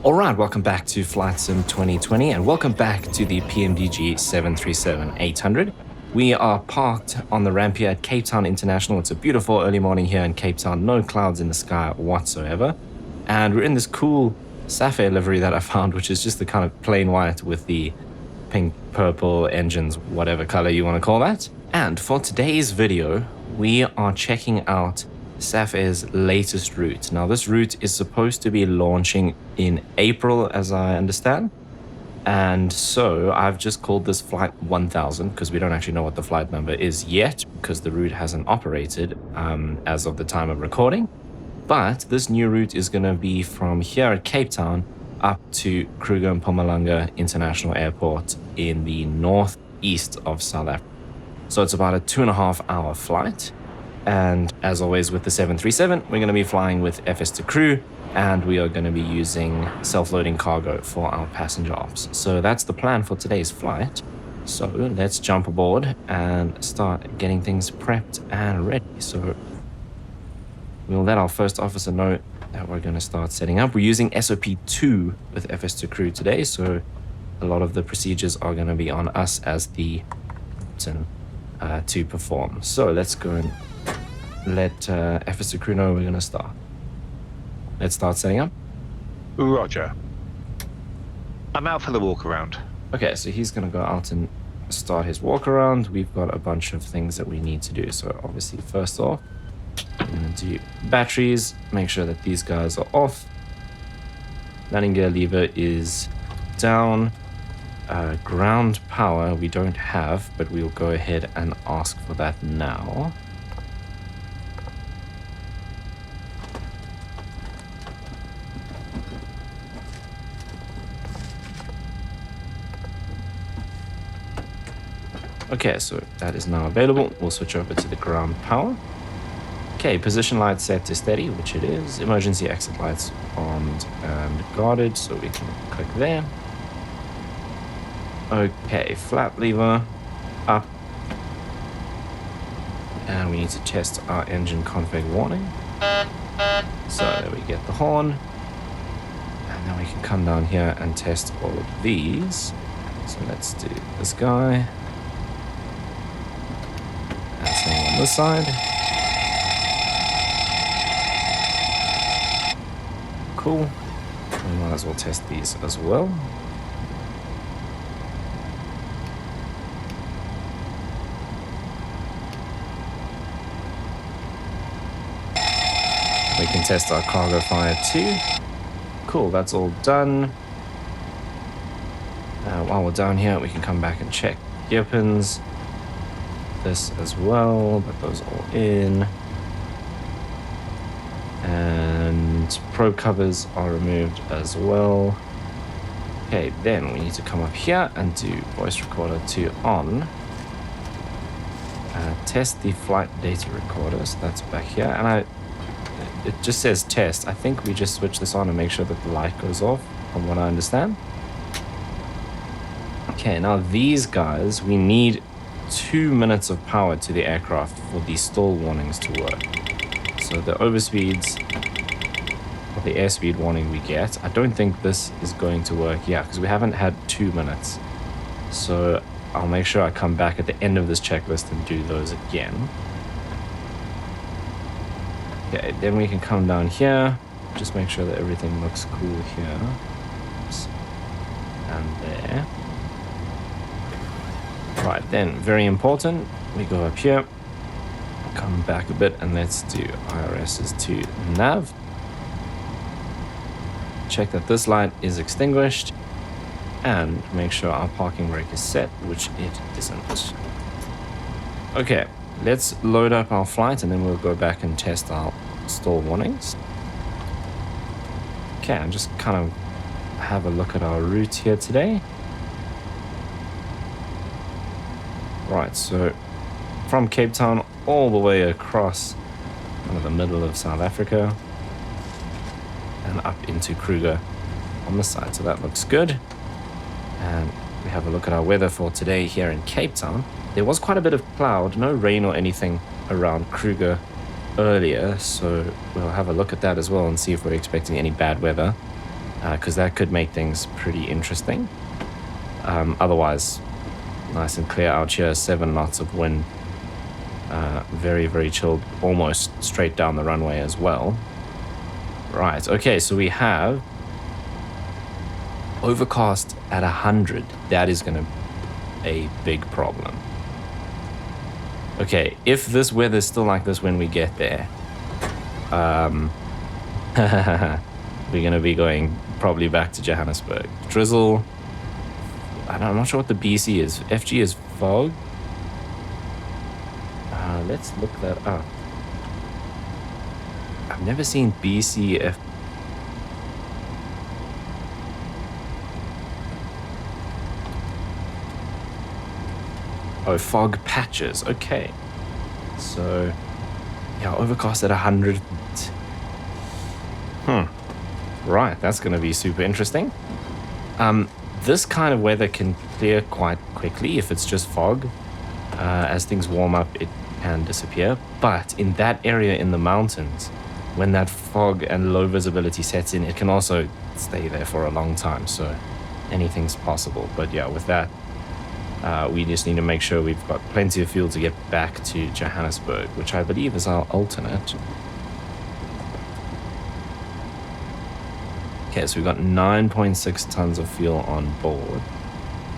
Alright, welcome back to Flight Sim 2020 and welcome back to the PMDG 737-800. We are parked on the ramp here at Cape Town International. It's a beautiful early morning here in Cape Town, no clouds in the sky whatsoever. And we're in this cool Safair livery that I found, which is just the kind of plain white with the pink, purple engines, whatever color you want to call that. And for today's video, we are checking out Safair's latest route. Now, this route is supposed to be launching in April, as I understand. And so I've just called this Flight 1000 because we don't actually know what the flight number is yet because the route hasn't operated as of the time of recording. But this new route is going to be from here at Cape Town up to Kruger Mpumalanga International Airport in the northeast of South Africa. So it's about a 2.5-hour flight. And as always with the 737, we're going to be flying with FS to crew, and we are going to be using self-loading cargo for our passenger ops. So that's the plan for today's flight. So let's jump aboard and start getting things prepped and ready. So we'll let our first officer know that we're going to start setting up. We're using SOP 2 with FS to crew today, so a lot of the procedures are going to be on us as the captain to perform. So let's go and let FS to crew know we're going to start. Let's start setting up. Roger. I'm out for the walk around. Okay, so he's going to go out and start his walk around. We've got a bunch of things that we need to do. So obviously, first off, we're going to do batteries, make sure that these guys are off. Landing gear lever is down. Ground power we don't have, but we'll go ahead and ask for that now. Okay, so that is now available. We'll switch over to the ground power. Okay, position light set to steady, which it is. Emergency exit lights armed and guarded, so we can click there. Okay, flap lever up. And we need to test our engine config warning. So there we get the horn. And then we can come down here and test all of these. So let's do this guy. Same on this side. Cool. We might as well test these as well. We can test our cargo fire too. Cool, that's all done. While we're down here, we can come back and check gear pins. This as well, but those all in. And probe covers are removed as well. Okay, then we need to come up here and do voice recorder 2 on. Test the flight data recorder, so that's back here. And it just says test. I think we just switch this on and make sure that the light goes off, from what I understand. Okay, now these guys, we need 2 minutes of power to the aircraft for the stall warnings to work. So the overspeeds or the airspeed warning we get, I don't think this is going to work yet because we haven't had 2 minutes. So I'll make sure I come back at the end of this checklist and do those again. Okay, then we can come down here, just make sure that everything looks cool here. Oops. And there. Right, then, very important, we go up here, come back a bit, and let's do IRS's to nav. Check that this light is extinguished, and make sure our parking brake is set, which it isn't. Okay, let's load up our flight, and then we'll go back and test our stall warnings. Okay, and just kind of have a look at our route here today. Right, so from Cape Town all the way across kind of the middle of South Africa and up into Kruger on the side, so that looks good. And we have a look at our weather for today here in Cape Town. There was quite a bit of cloud, no rain or anything around Kruger earlier, so we'll have a look at that as well and see if we're expecting any bad weather. because that could make things pretty interesting. Otherwise, nice and clear out here, 7 knots of wind. Very, very chilled, almost straight down the runway as well. Right, okay, so we have overcast at 100. That is going to be a big problem. Okay, if this weather's still like this when we get there, we're going to be going probably back to Johannesburg. Drizzle, I'm not sure what the BC is. FG is fog. Let's look that up. I've never seen BCF. Oh, fog patches. Okay. So, yeah, overcast at 100. Right, that's going to be super interesting. This kind of weather can clear quite quickly if it's just fog. As things warm up, it can disappear. But in that area in the mountains, when that fog and low visibility sets in, it can also stay there for a long time. So anything's possible. But yeah, with that, we just need to make sure we've got plenty of fuel to get back to Johannesburg, which I believe is our alternate. Okay, so we've got 9.6 tons of fuel on board.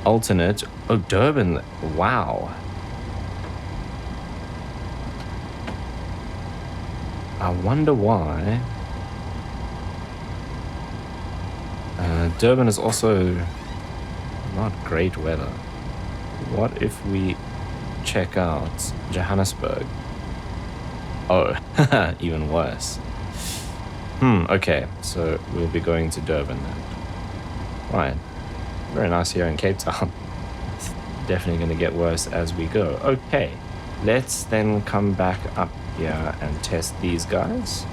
Alternate, oh, Durban, wow. I wonder why. Durban is also not great weather. What if we check out Johannesburg? Oh, even worse. Okay, so we'll be going to Durban then. Right, very nice here in Cape Town. It's definitely going to get worse as we go. Okay, let's then come back up here and test these guys.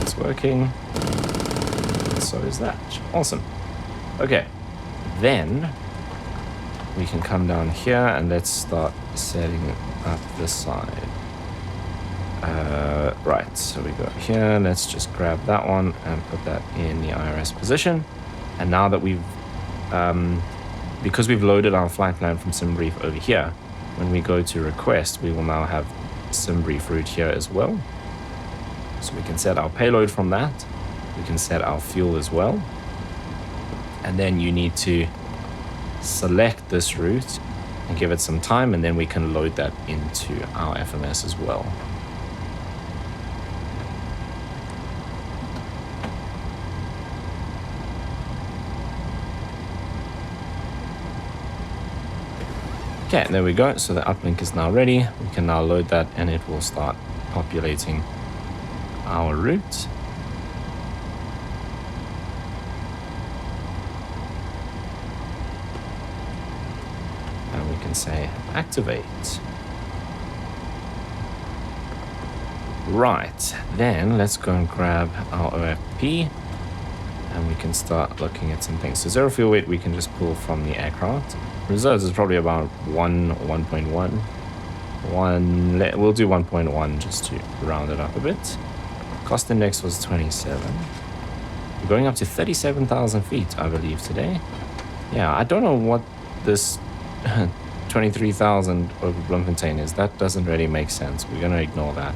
It's working. So is that. Awesome. Okay, then we can come down here and let's start setting up this side. Right, so we go here, let's just grab that one and put that in the IRS position. And now that we've, because we've loaded our flight plan from Simbrief over here, when we go to request, we will now have Simbrief route here as well. So we can set our payload from that. We can set our fuel as well. And then you need to select this route and give it some time, and then we can load that into our FMS as well. Okay, there we go. So the uplink is now ready. We can now load that and it will start populating our route. And we can say activate. Right, then let's go and grab our OFP and we can start looking at some things. So zero fuel weight we can just pull from the aircraft. Reserves is probably about 1.1. We'll do 1.1 just to round it up a bit. Cost index was 27. We're going up to 37,000 feet, I believe, today. Yeah, I don't know what this 23,000 over Bloemfontein is. That doesn't really make sense. We're going to ignore that.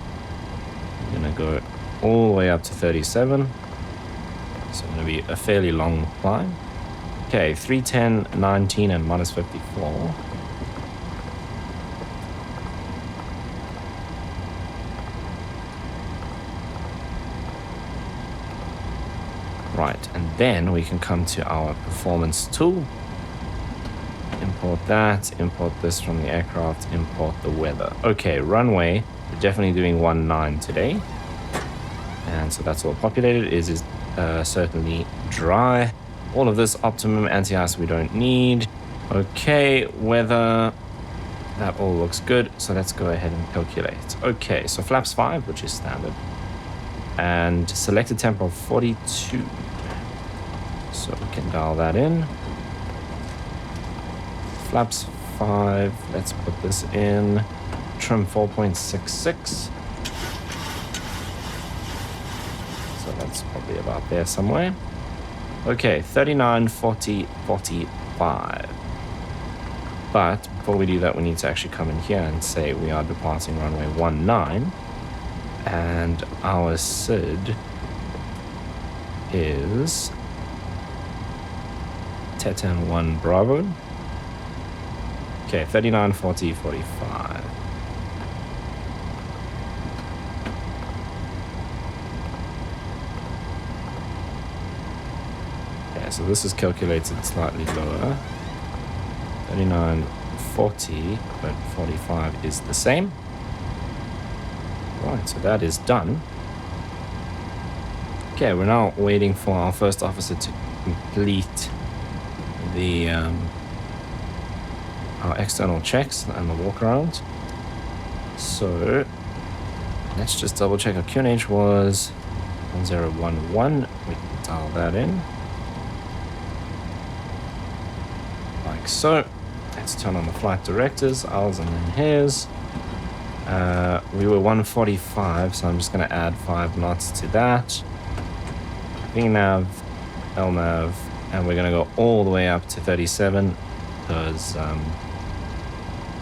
We're going to go all the way up to 37. So it's going to be a fairly long climb. Okay, 310, 19, and minus 54. Right, and then we can come to our performance tool. Import that, import this from the aircraft, import the weather. Okay, runway, we're definitely doing 19 today. And so that's all populated. It is certainly dry. All of this optimum anti-ice we don't need. Okay, weather, that all looks good. So let's go ahead and calculate. Okay, so flaps 5, which is standard. And selected temp of 42. So we can dial that in. Flaps 5, let's put this in. Trim 4.66. So it's probably about there somewhere. Okay, 39, 40, 45. But before we do that, we need to actually come in here and say we are departing runway 19. And our SID is Tetan 1 Bravo. Okay, 39, 40, 45. Okay, so this is calculated slightly lower. 39, 40, but 45 is the same. Right, so that is done. Okay, we're now waiting for our first officer to complete the our external checks and the walk around. So let's just double check. Our QNH was 1011. We can dial that in like so. Let's turn on the flight directors, ours and then his. We were 145, so I'm just going to add 5 knots to that. VNAV, LNAV, and we're going to go all the way up to 37 because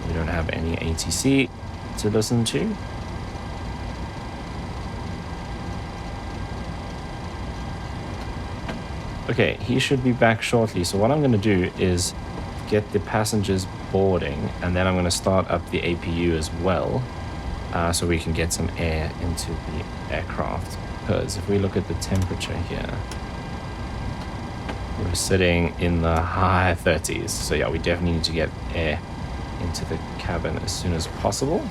we don't have any ATC to listen to. Okay, he should be back shortly, so what I'm going to do is get the passengers boarding, and then I'm going to start up the APU as well, so we can get some air into the aircraft. Because if we look at the temperature here, we're sitting in the high 30s. So yeah, we definitely need to get air into the cabin as soon as possible.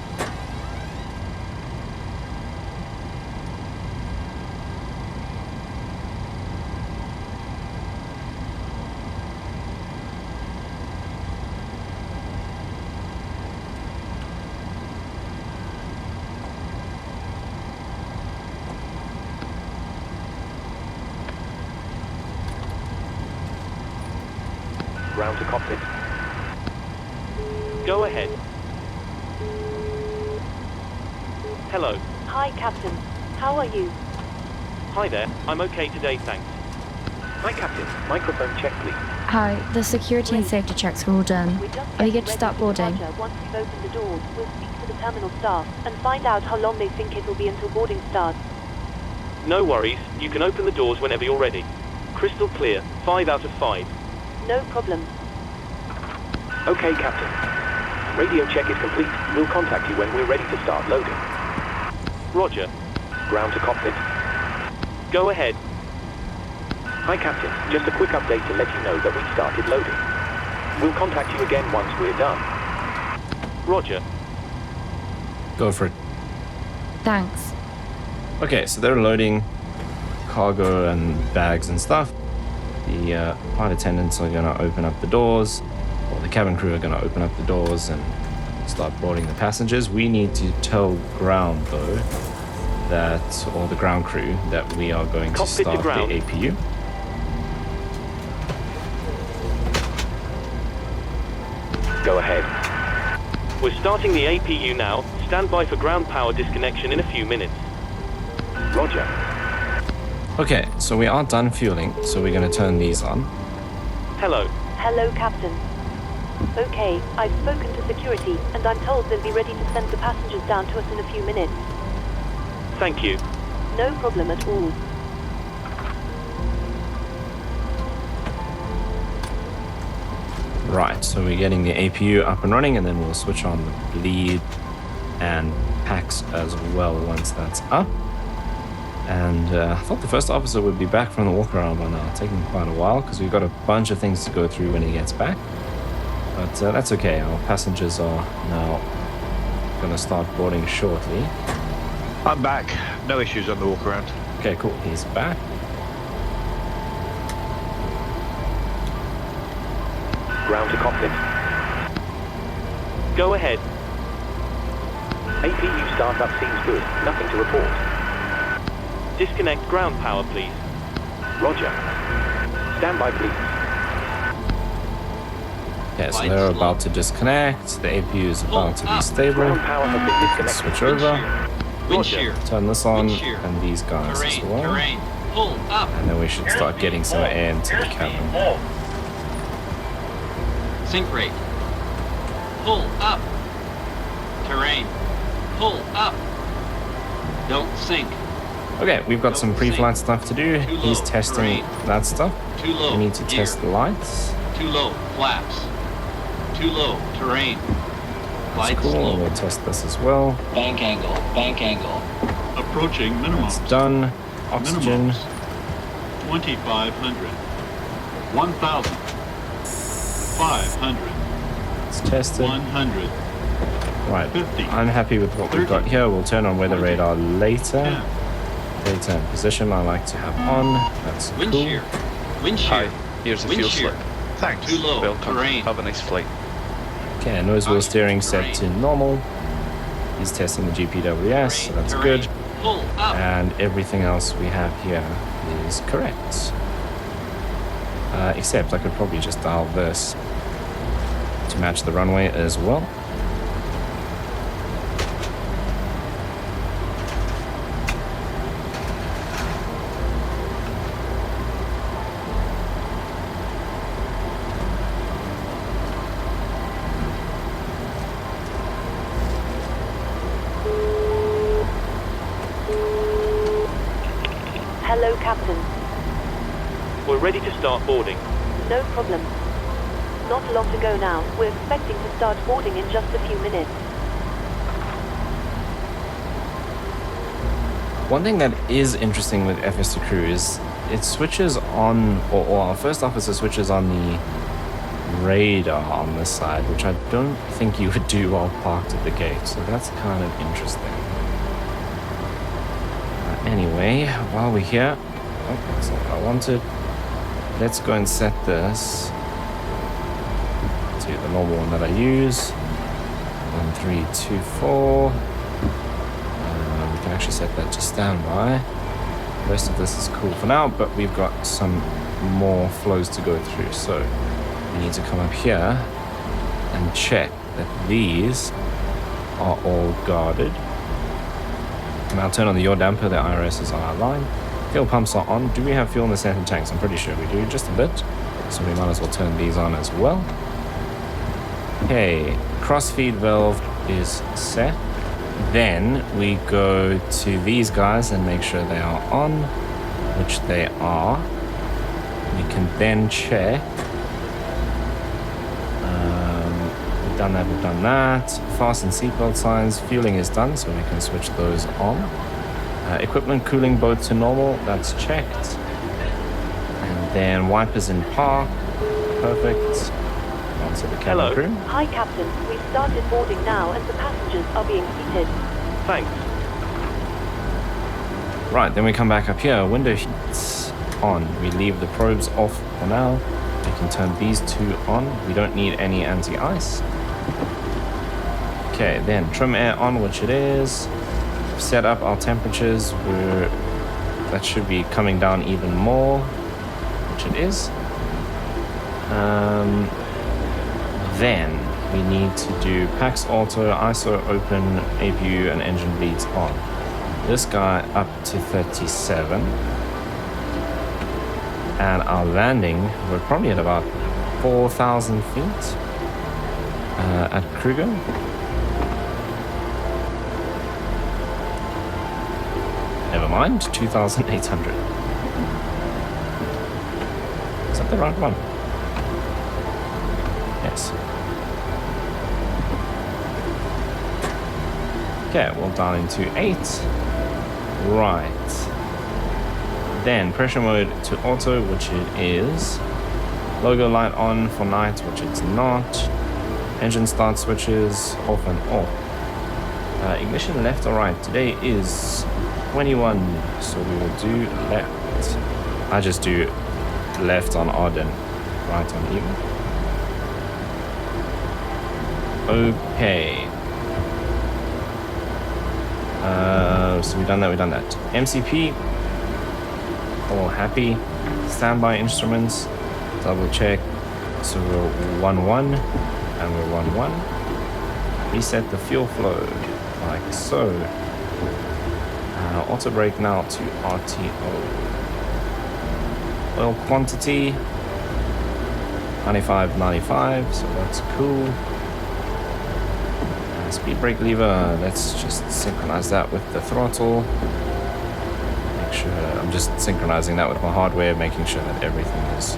Ground to cockpit. Go ahead. Hello. Hi, Captain. How are you? Hi there. I'm okay today, thanks. Hi, Captain. Microphone check, please. Hi, the security and safety checks are all done. We're just Are you getting good to start ready for boarding? departure. Once we've opened the doors, we'll speak to the terminal staff and find out how long they think it will be until boarding starts. No worries. You can open the doors whenever you're ready. Crystal clear. 5 out of 5. No problem. Okay, Captain. Radio check is complete. We'll contact you when we're ready to start loading. Roger. Ground to cockpit. Go ahead. Hi, Captain. Just a quick update to let you know that we've started loading. We'll contact you again once we're done. Roger. Go for it. Thanks. Okay, so they're loading cargo and bags and stuff. The flight attendants are going to open up the doors, or the cabin crew are going to open up the doors and start boarding the passengers. We need to tell ground, though, that, or the ground crew, that we are going to Cockpit to start the ground. APU. Go ahead. We're starting the APU now. Stand by for ground power disconnection in a few minutes. Roger. Okay, so we are done fueling, so we're going to turn these on. Hello. Hello, Captain. Okay, I've spoken to security, and I'm told they'll be ready to send the passengers down to us in a few minutes. Thank you. No problem at all. Right, so we're getting the APU up and running, and then we'll switch on the bleed and packs as well once that's up. And I thought the first officer would be back from the walk around by now, taking quite a while because we've got a bunch of things to go through when he gets back. But that's okay, our passengers are now going to start boarding shortly. I'm back. No issues on the walk around. Okay, cool, he's back. Ground to cockpit. Go ahead. APU startup seems good. Nothing to report. Disconnect ground power, please. Roger. Stand by, please. Okay, so they're about to disconnect. The APU is about to be stable. Ground power has been disconnected. Switch over. Roger. Turn this on, and these guys as well. Pull up. And then we should start getting some air into the cabin. Sink rate. Pull up. Terrain. Pull up. Don't sink. Okay, we've got some pre-flight stuff to do. Too He's low. testing Terrain. that stuff. Too low. We need to Gear. test the lights. Too low. Flaps. Too low. Terrain. That's Lights cool. low. We'll test this as well. Bank angle. Bank angle. Approaching minimum. It's done. Oxygen. 2,500. 1,000. 500. It's tested. 100. Right. 50. I'm happy with what we've got 30. here. We'll turn on weather 20. radar later. 10. Data and position I like to have on. That's Wind cool. shear. Wind Hi, shear. here's a Wind fuel shear. slip. Thanks. Too low. Welcome. Terrain. Have a nice flight. Okay, nose wheel steering set Terrain. to normal. He's testing the GPWS, so that's Terrain. good. Pull up. And everything else we have here is correct. Except I could probably just dial this to match the runway as well. Hello, Captain. We're ready to start boarding. No problem. Not long to go now. We're expecting to start boarding in just a few minutes. One thing that is interesting with FS2 Crew is it switches on, or our first officer switches on the radar on this side, which I don't think you would do while parked at the gate, so that's kind of interesting. Anyway, while we're here, oh, that's not what I wanted. Let's go and set this to the normal one that I use. 1324. We can actually set that to standby. The rest of this is cool for now, but we've got some more flows to go through. So we need to come up here and check that these are all guarded. And I'll turn on the yaw damper. The IRS is on our line. Fuel pumps are on. Do we have fuel in the center tanks? I'm pretty sure we do, just a bit. So we might as well turn these on as well. Okay, crossfeed valve is set. Then we go to these guys and make sure they are on, which they are. We can then check. We've done that. Fasten seatbelt signs. Fueling is done, so we can switch those on. Equipment cooling both to normal. That's checked. And then wipers in park. Perfect. Onto the cabin Hello. crew. Hi, Captain. We've started boarding now and the passengers are being seated. Thanks. Right, then we come back up here. Window heats on. We leave the probes off for now. We can turn these two on. We don't need any anti-ice. Okay, then trim air on, which it is. Set up our temperatures. That should be coming down even more, which it is. Then we need to do PAX Auto, ISO open, APU, and engine bleeds on. This guy up to 37. And our landing, we're probably at about 4,000 feet at Kruger. Never mind, 2,800. Is that the right one? Yes. Okay, we'll dial into 8. Right. Then pressure mode to auto, which it is. Logo light on for night, which it's not. Engine start switches off and off. Ignition left or right. Today is 21, so we will do left. I just do left on odd and right on even. Okay. So we've done that. MCP, all happy. Standby instruments, double check. So we're 1-1 and we're 1-1. Reset the fuel flow like so. Auto brake now to RTO. Oil quantity 95, so that's cool. Speed brake lever, let's just synchronize that with the throttle. Make sure, I'm just synchronizing that with my hardware, making sure that everything is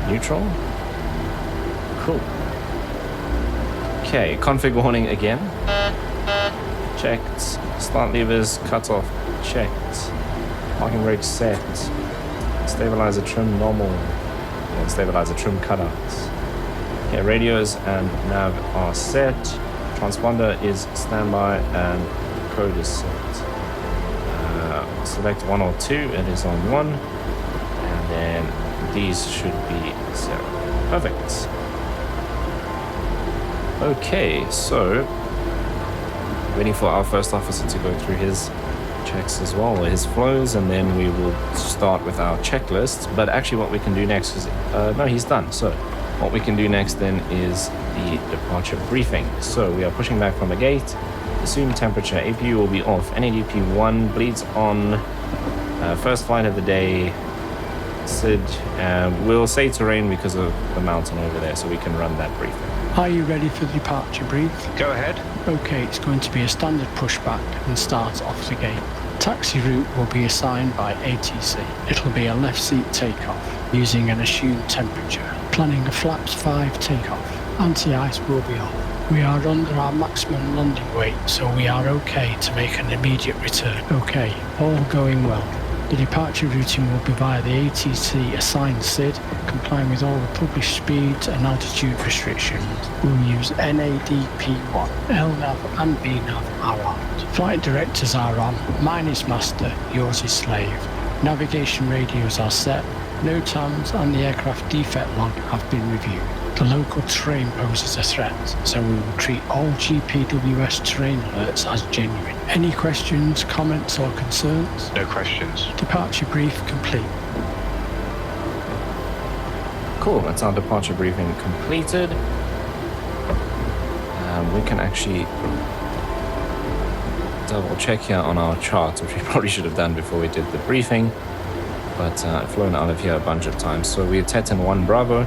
neutral. Cool. Okay, config warning again. Checked. Start levers, cut off, checked. Parking brake set. Stabilizer trim normal. Or stabilizer trim cutouts. Okay, radios and nav are set. Transponder is standby and code is set. Select 1 or 2, it is on 1. And then these should be 0. Perfect. Okay, so waiting for our first officer to go through his checks as well, or his flows, and then we will start with our checklist. But actually what we can do next is, no, he's done. So what we can do next then is the departure briefing. So we are pushing back from the gate. Assume temperature. APU will be off. NADP 1 bleeds on. First flight of the day. SID. We'll say terrain because of the mountain over there, so we can run that briefing. Are you ready for the departure brief? Go ahead. Okay, it's going to be a standard pushback and start off the gate. Taxi route will be assigned by ATC. It'll be a left seat takeoff using an assumed temperature. Planning a flaps 5 takeoff. Anti-ice will be off. We are under our maximum landing weight, so we are okay to make an immediate return. Okay, all going well. The departure routing will be via the ATC assigned SID, complying with all the published speeds and altitude restrictions. We'll use NADP1. LNAV and BNAV are on. Flight directors are on. Mine is master, yours is slave. Navigation radios are set. No TAMs and the aircraft defect log have been reviewed. The local terrain poses a threat, so we will treat all GPWS terrain alerts as genuine. Any questions, comments or concerns? No questions. Departure brief complete. Cool, that's our departure briefing completed. We can actually double check here on our chart, which we probably should have done before we did the briefing, but I've flown out of here a bunch of times. So we're Teton 1 Bravo.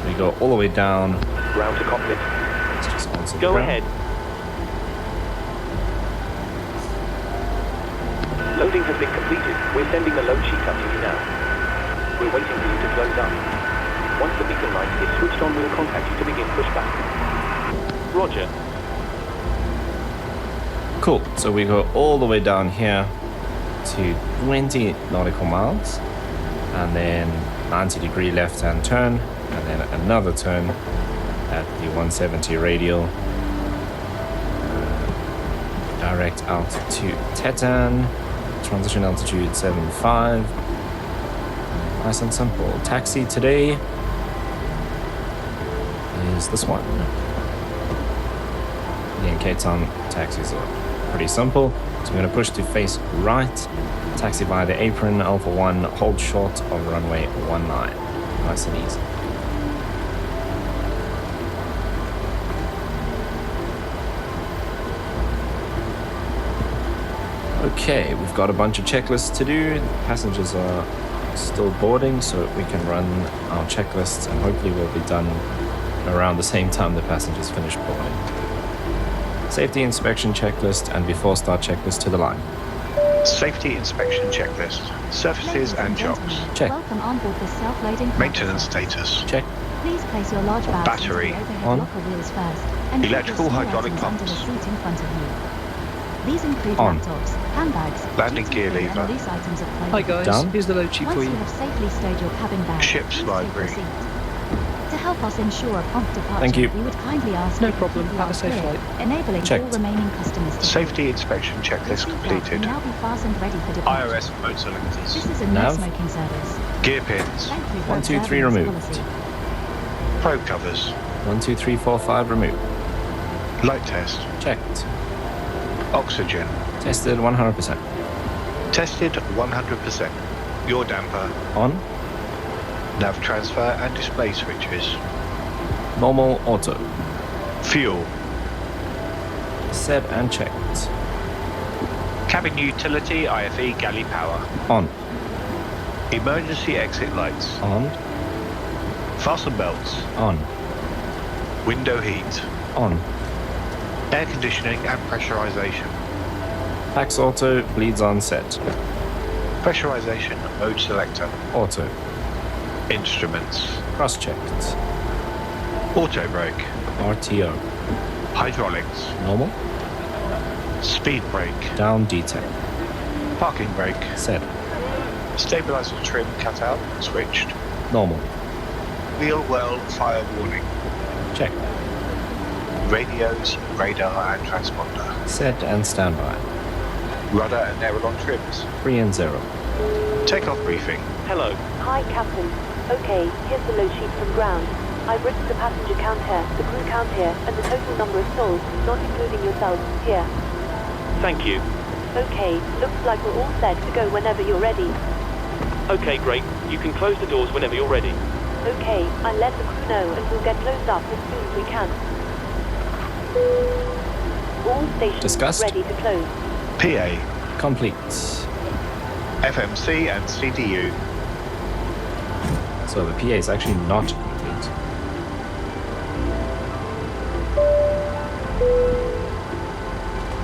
We go all the way down. Ground to cockpit. Let's just answer the Go ground. ahead. Loading has been completed. We're sending the load sheet up to you now. We're waiting for you to close up. Once the beacon light is switched on, we'll contact you to begin pushback. Roger. Cool, so we go all the way down here to 20 nautical miles, and then 90-degree left-hand turn, and then another turn at the 170 radial. Direct out to Teton, transition altitude 75. Nice and simple. Taxi today is this one. The Cape Town taxis are pretty simple. So I'm going to push to face right, taxi by the apron, Alpha 1, hold short of runway 19. Nice and easy. Okay, we've got a bunch of checklists to do. The passengers are still boarding, so we can run our checklists and hopefully we'll be done around the same time the passengers finish boarding. Safety inspection checklist and before start checklist to the line. Safety inspection checklist. Surfaces and chocks. Check. Welcome on board this self-loading Maintenance status. Check. Please place your large bags Battery. into the overhead On. locker wheels first, and keep Electrical your small hydraulic items under the pumps. seat in front of you. These include On. laptops, handbags, Landing duty gear free lever. and loose items of clothing. Hi guys, Down. here's the load sheet Once for you you. have safely stowed your cabin bag, Ship's please library. take your seat. To help us ensure a prompt departure, Thank you. we would kindly ask No you to problem. keep the Have a arms safe clear, flight. enabling Checked. all remaining customers to Safety inspection Your checklist seatbelt completed. can now be fastened ready for departure. IRS mode selectors. This is a Nav. no-smoking service. Gear pins. Thank you for 1, 2, 3 observing this removed. policy. Probe covers. 1, 2, 3, 4, 5 removed. Light test. Checked. Oxygen. Tested 100%. Tested 100%. Yaw damper. On. Nav transfer and display switches. Normal auto. Fuel. Set and checked. Cabin utility IFE galley power. On. Emergency exit lights. On. Fasten belts. On. Window heat. On. Air conditioning and pressurization. Pax auto, bleeds on set. Pressurization mode selector. Auto. Instruments. Cross-checked. Auto brake. RTO. Hydraulics. Normal. Speed brake. Down detail. Parking brake. Set. Stabilizer trim cut out. Switched. Normal. Wheel well fire warning. Check. Radios, radar and transponder. Set and standby. Rudder and aileron trims. 3 and 0. Takeoff briefing. Hello. Hi, Captain. Okay, here's the load sheet from ground. I've written the passenger count here, the crew count here, and the total number of souls, not including yourselves, here. Thank you. Okay, looks like we're all set to go whenever you're ready. Okay, great. You can close the doors whenever you're ready. Okay, I'll let the crew know and we'll get closed up as soon as we can. All stations Discussed. ready to close. PA. Complete. FMC and CDU. So the PA is actually not complete.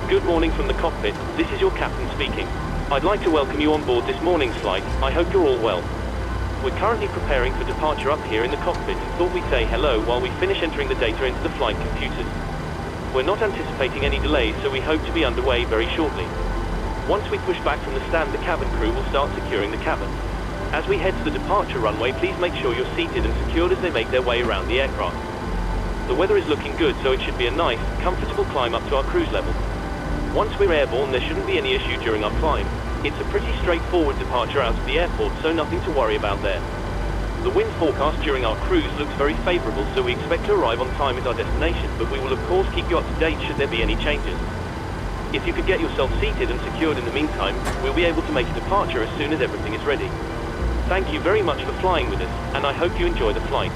Good morning from the cockpit. This is your captain speaking. I'd like to welcome you on board this morning's flight. I hope you're all well. We're currently preparing for departure up here in the cockpit and thought we'd say hello while we finish entering the data into the flight computers. We're not anticipating any delays, so we hope to be underway very shortly. Once we push back from the stand, the cabin crew will start securing the cabin. As we head to the departure runway, please make sure you're seated and secured as they make their way around the aircraft. The weather is looking good, so it should be a nice, comfortable climb up to our cruise level. Once we're airborne, there shouldn't be any issue during our climb. It's a pretty straightforward departure out of the airport, so nothing to worry about there. The wind forecast during our cruise looks very favourable, so we expect to arrive on time at our destination, but we will of course keep you up to date should there be any changes. If you could get yourself seated and secured in the meantime, we'll be able to make a departure as soon as everything is ready. Thank you very much for flying with us, and I hope you enjoy the flight.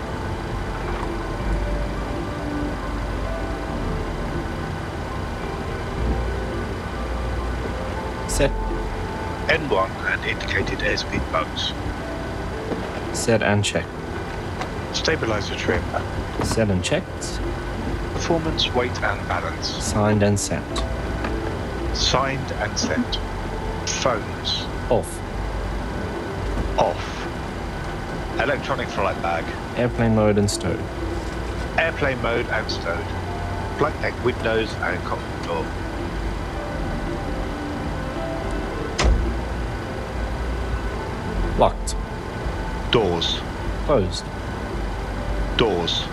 Set. N1 and indicated airspeed bugs. Set and check. Stabilizer trim. Set and checked. Performance, weight and balance. Signed and sent. Signed and sent. Phones. Off. Off. Electronic flight bag. Airplane mode and stowed. Airplane mode and stowed. Flight deck windows and cockpit door. Locked. Doors. Closed. Doors.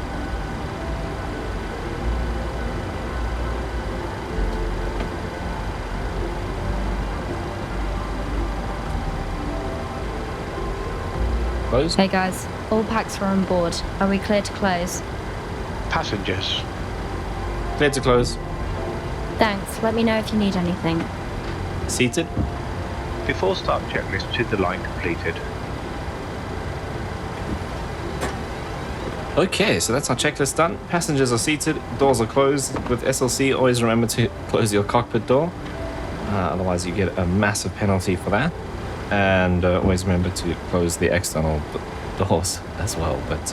Closed. Hey guys, all packs are on board. Are we clear to close? Passengers. Clear to close. Thanks, let me know if you need anything. Seated. Before start checklist to the line completed. Okay, so that's our checklist done. Passengers are seated, doors are closed. With SLC, always remember to close your cockpit door. Otherwise you get a massive penalty for that. And always remember to close the external doors as well. But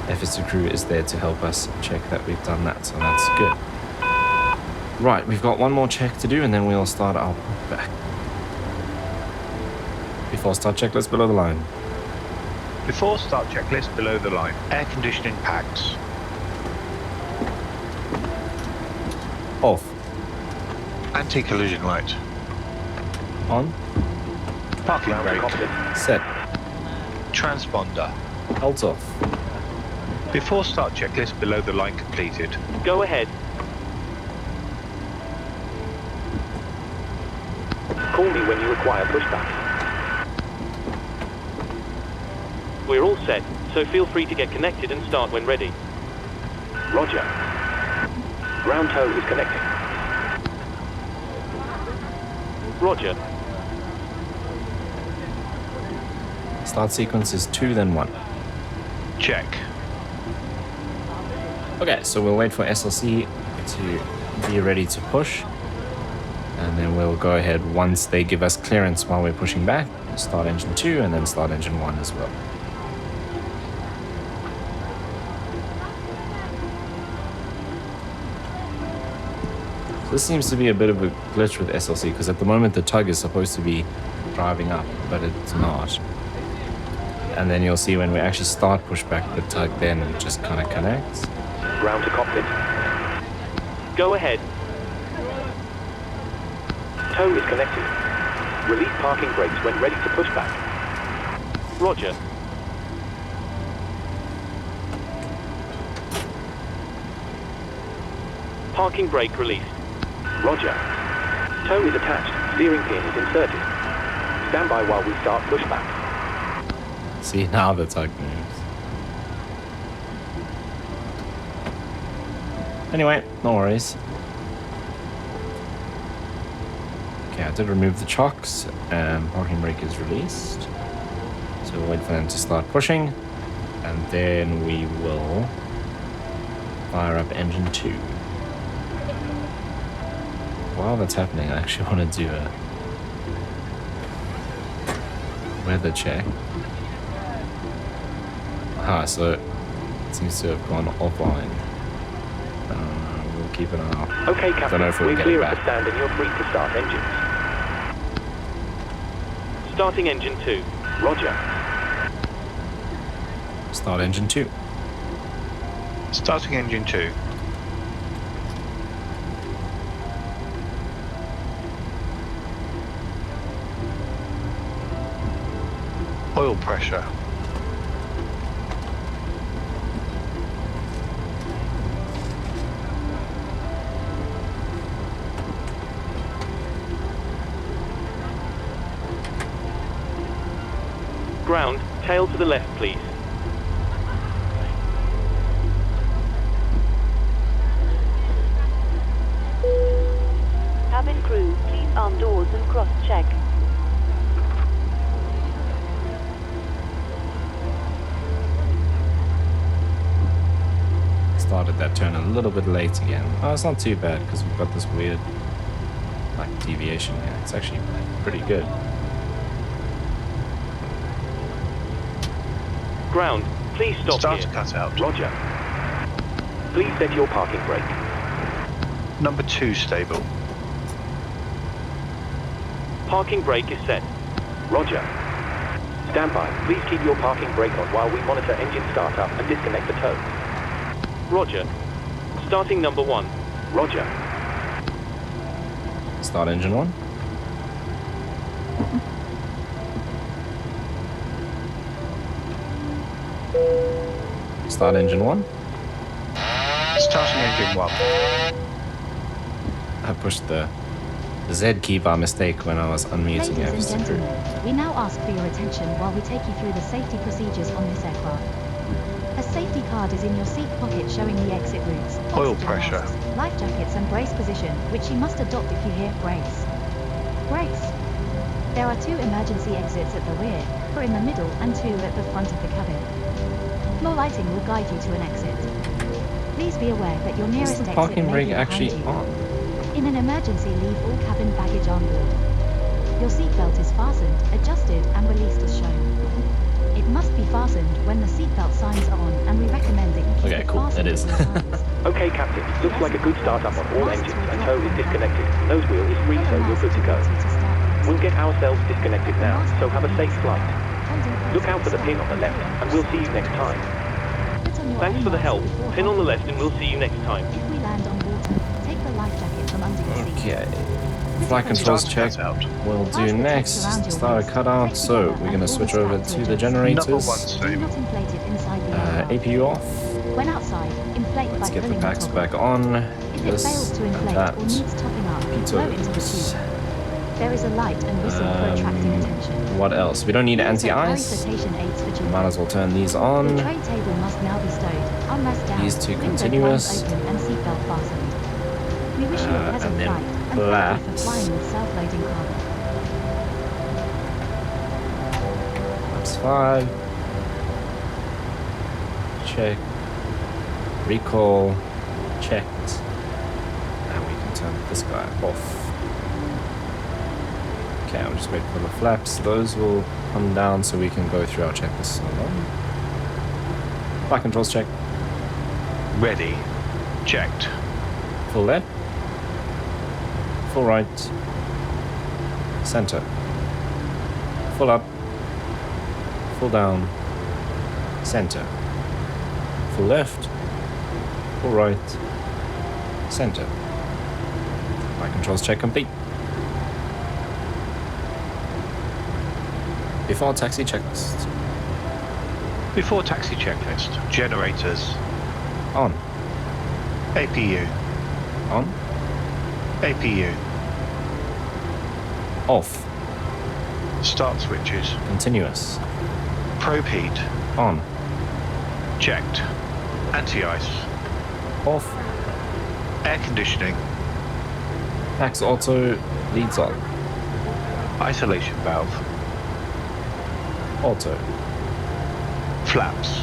FS2 crew is there to help us check that we've done that, so that's good. Right, we've got one more check to do and then we'll start our back. Before start checklist below the line. Before start checklist below the line. Air conditioning packs. Off. Anti-collision light. On. Parking brake. Set. Transponder. Alt off. Before start checklist below the line completed. Go ahead. Call me when you require pushback. We're all set, so feel free to get connected and start when ready. Roger. Ground tow is connecting. Roger. Start sequence is 2, then 1. Check. Okay, so we'll wait for SLC to be ready to push. And then we'll go ahead once they give us clearance while we're pushing back. Start engine 2 and then start engine 1 as well. This seems to be a bit of a glitch with SLC because at the moment the tug is supposed to be driving up, but it's not. And then you'll see when we actually start pushback, the tug then just kind of connects. Ground to cockpit. Go ahead. Tow is connected. Release parking brakes when ready to push back. Roger. Parking brake released. Roger. Tow is attached. Steering pin is inserted. Stand by while we start pushback. See, now the tug moves. Anyway, no worries. Okay, I did remove the chocks and parking brake is released. So we'll wait for them to start pushing and then we will fire up engine 2. While that's happening, I actually want to do a weather check. So it seems to have gone offline. We'll keep an eye out. Okay, Captain. Don't know if we'll We're get clear it of the back. stand and you're free to start engines. Starting engine 2. Roger. Start engine 2. Starting engine 2. Oil pressure. Ground, tail to the left, please. Cabin crew, please arm doors and cross-check. Started that turn a little bit late again. Oh, it's not too bad because we've got this weird like deviation here. It's actually pretty good. Ground, please stop Start here. to cut out. Roger. Please set your parking brake. Number 2 stable. Parking brake is set. Roger. Stand by. Please keep your parking brake on while we monitor engine startup and disconnect the tow. Roger. Starting number 1. Roger. Start engine 1. Start engine 1. Starting engine 1. I pushed the Z key by mistake when I was unmuting Ladies and FS2 crew. gentlemen, we now ask for your attention while we take you through the safety procedures on this aircraft. A safety card is in your seat pocket showing the exit routes, Oil oxygen pressure. masks, life jackets and brace position, which you must adopt if you hear brace. Brace. There are 2 emergency exits at the rear, 4 in the middle and 2 at the front of the cabin. Floor lighting will guide you to an exit. Please be aware that your Is nearest the exit parking may brake be behind actually you. on? In an emergency, leave all cabin baggage on board. Your seatbelt is fastened, adjusted and released as shown. It must be fastened when the seatbelt signs are on, and we recommend that you keep Okay, it cool, fastened it is. at all times. Okay, Captain. Looks like a good startup on all engines and tow is disconnected. Nose wheel is free, so you're good to go. We'll get ourselves disconnected now, so have a safe flight. Look out for the pin on the left, and we'll see you next time. Thanks for the help. Pin on the left and we'll see you next time. If we land on water, take the life jacket from under your seat. Okay. Flight controls Start to check. cut out. We'll do next. Start a cutout. So we're going to switch over to the Number 1 generators. Do stable. not inflate it inside the aircraft. APU off. When outside, inflate Let's by get the pulling packs toggle. back on. If it This fails to and inflate that. or needs topping up, blow into the Pitos. tube. There is a light and whistle for attracting attention. What else? We don't need anti-ice. Flotation aids for children. Might as well turn these The on. tray table must now be stowed, armrest down, These 2 window continuous. blinds open and seatbelt fastened. We wish you a pleasant and then flight and thank you for flaps. flying with self-loading cargo. Flaps 5. Check. Recall. Checked. And we can turn this guy off. Okay, I'll just wait for the flaps. Those will come down so we can go through our checklist. Flight controls check. Ready. Checked. Full left. Full right. Center. Full up. Full down. Center. Full left. Full right. Center. Flight controls check complete. Before taxi checklist. Before taxi checklist. Generators. On. APU. On. APU. Off. Start switches. Continuous. Probe heat. On. Checked. Anti-ice. Off. Air conditioning. Max auto leads on. Isolation valve. Auto. Flaps.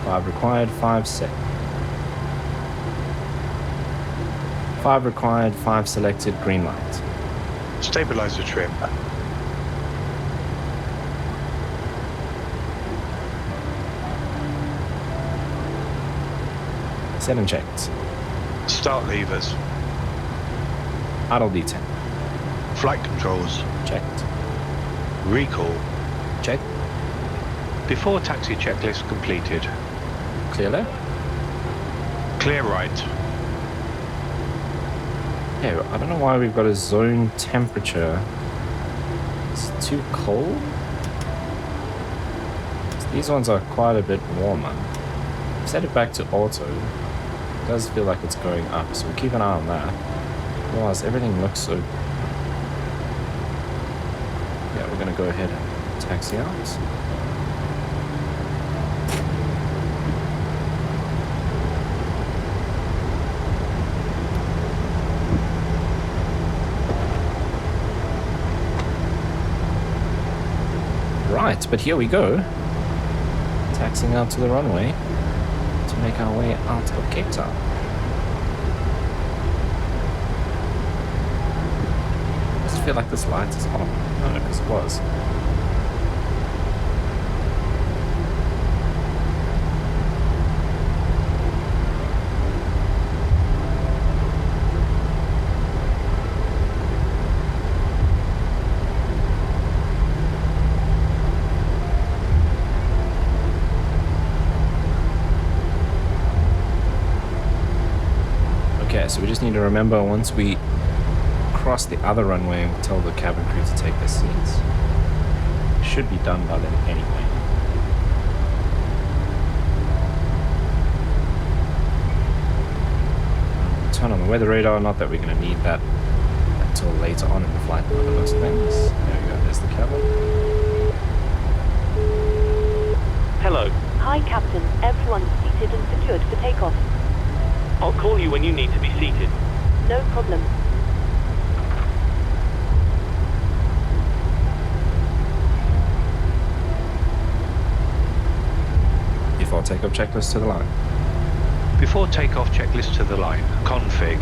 Five required, 5 set. 5 required, 5 selected, green light. Stabilizer trim. Set and checked. Start levers. Idle D10. Flight controls. Checked. Recall. Check. Before taxi checklist completed. Clear left. Clear right. Yeah, I don't know why we've got a zone temperature. It's too cold. These ones are quite a bit warmer. Set it back to auto. It does feel like it's going up, so we'll keep an eye on that. Otherwise, everything looks so... Yeah, we're gonna go ahead and taxi out. Right, but here we go. Taxiing out to the runway to make our way out of Cape Town. I just feel like this light is on. No, because it was. So we just need to remember once we cross the other runway, we'll tell the cabin crew to take their seats. Should be done by then anyway. Turn on the weather radar, not that we're going to need that until later on in the flight by the looks of things. There we go, there's the cabin. Hello. Hi, Captain. Everyone's seated and secured for takeoff. I'll call you when you need to be seated. No problem. Before takeoff checklist to the line. Before takeoff checklist to the line. Config.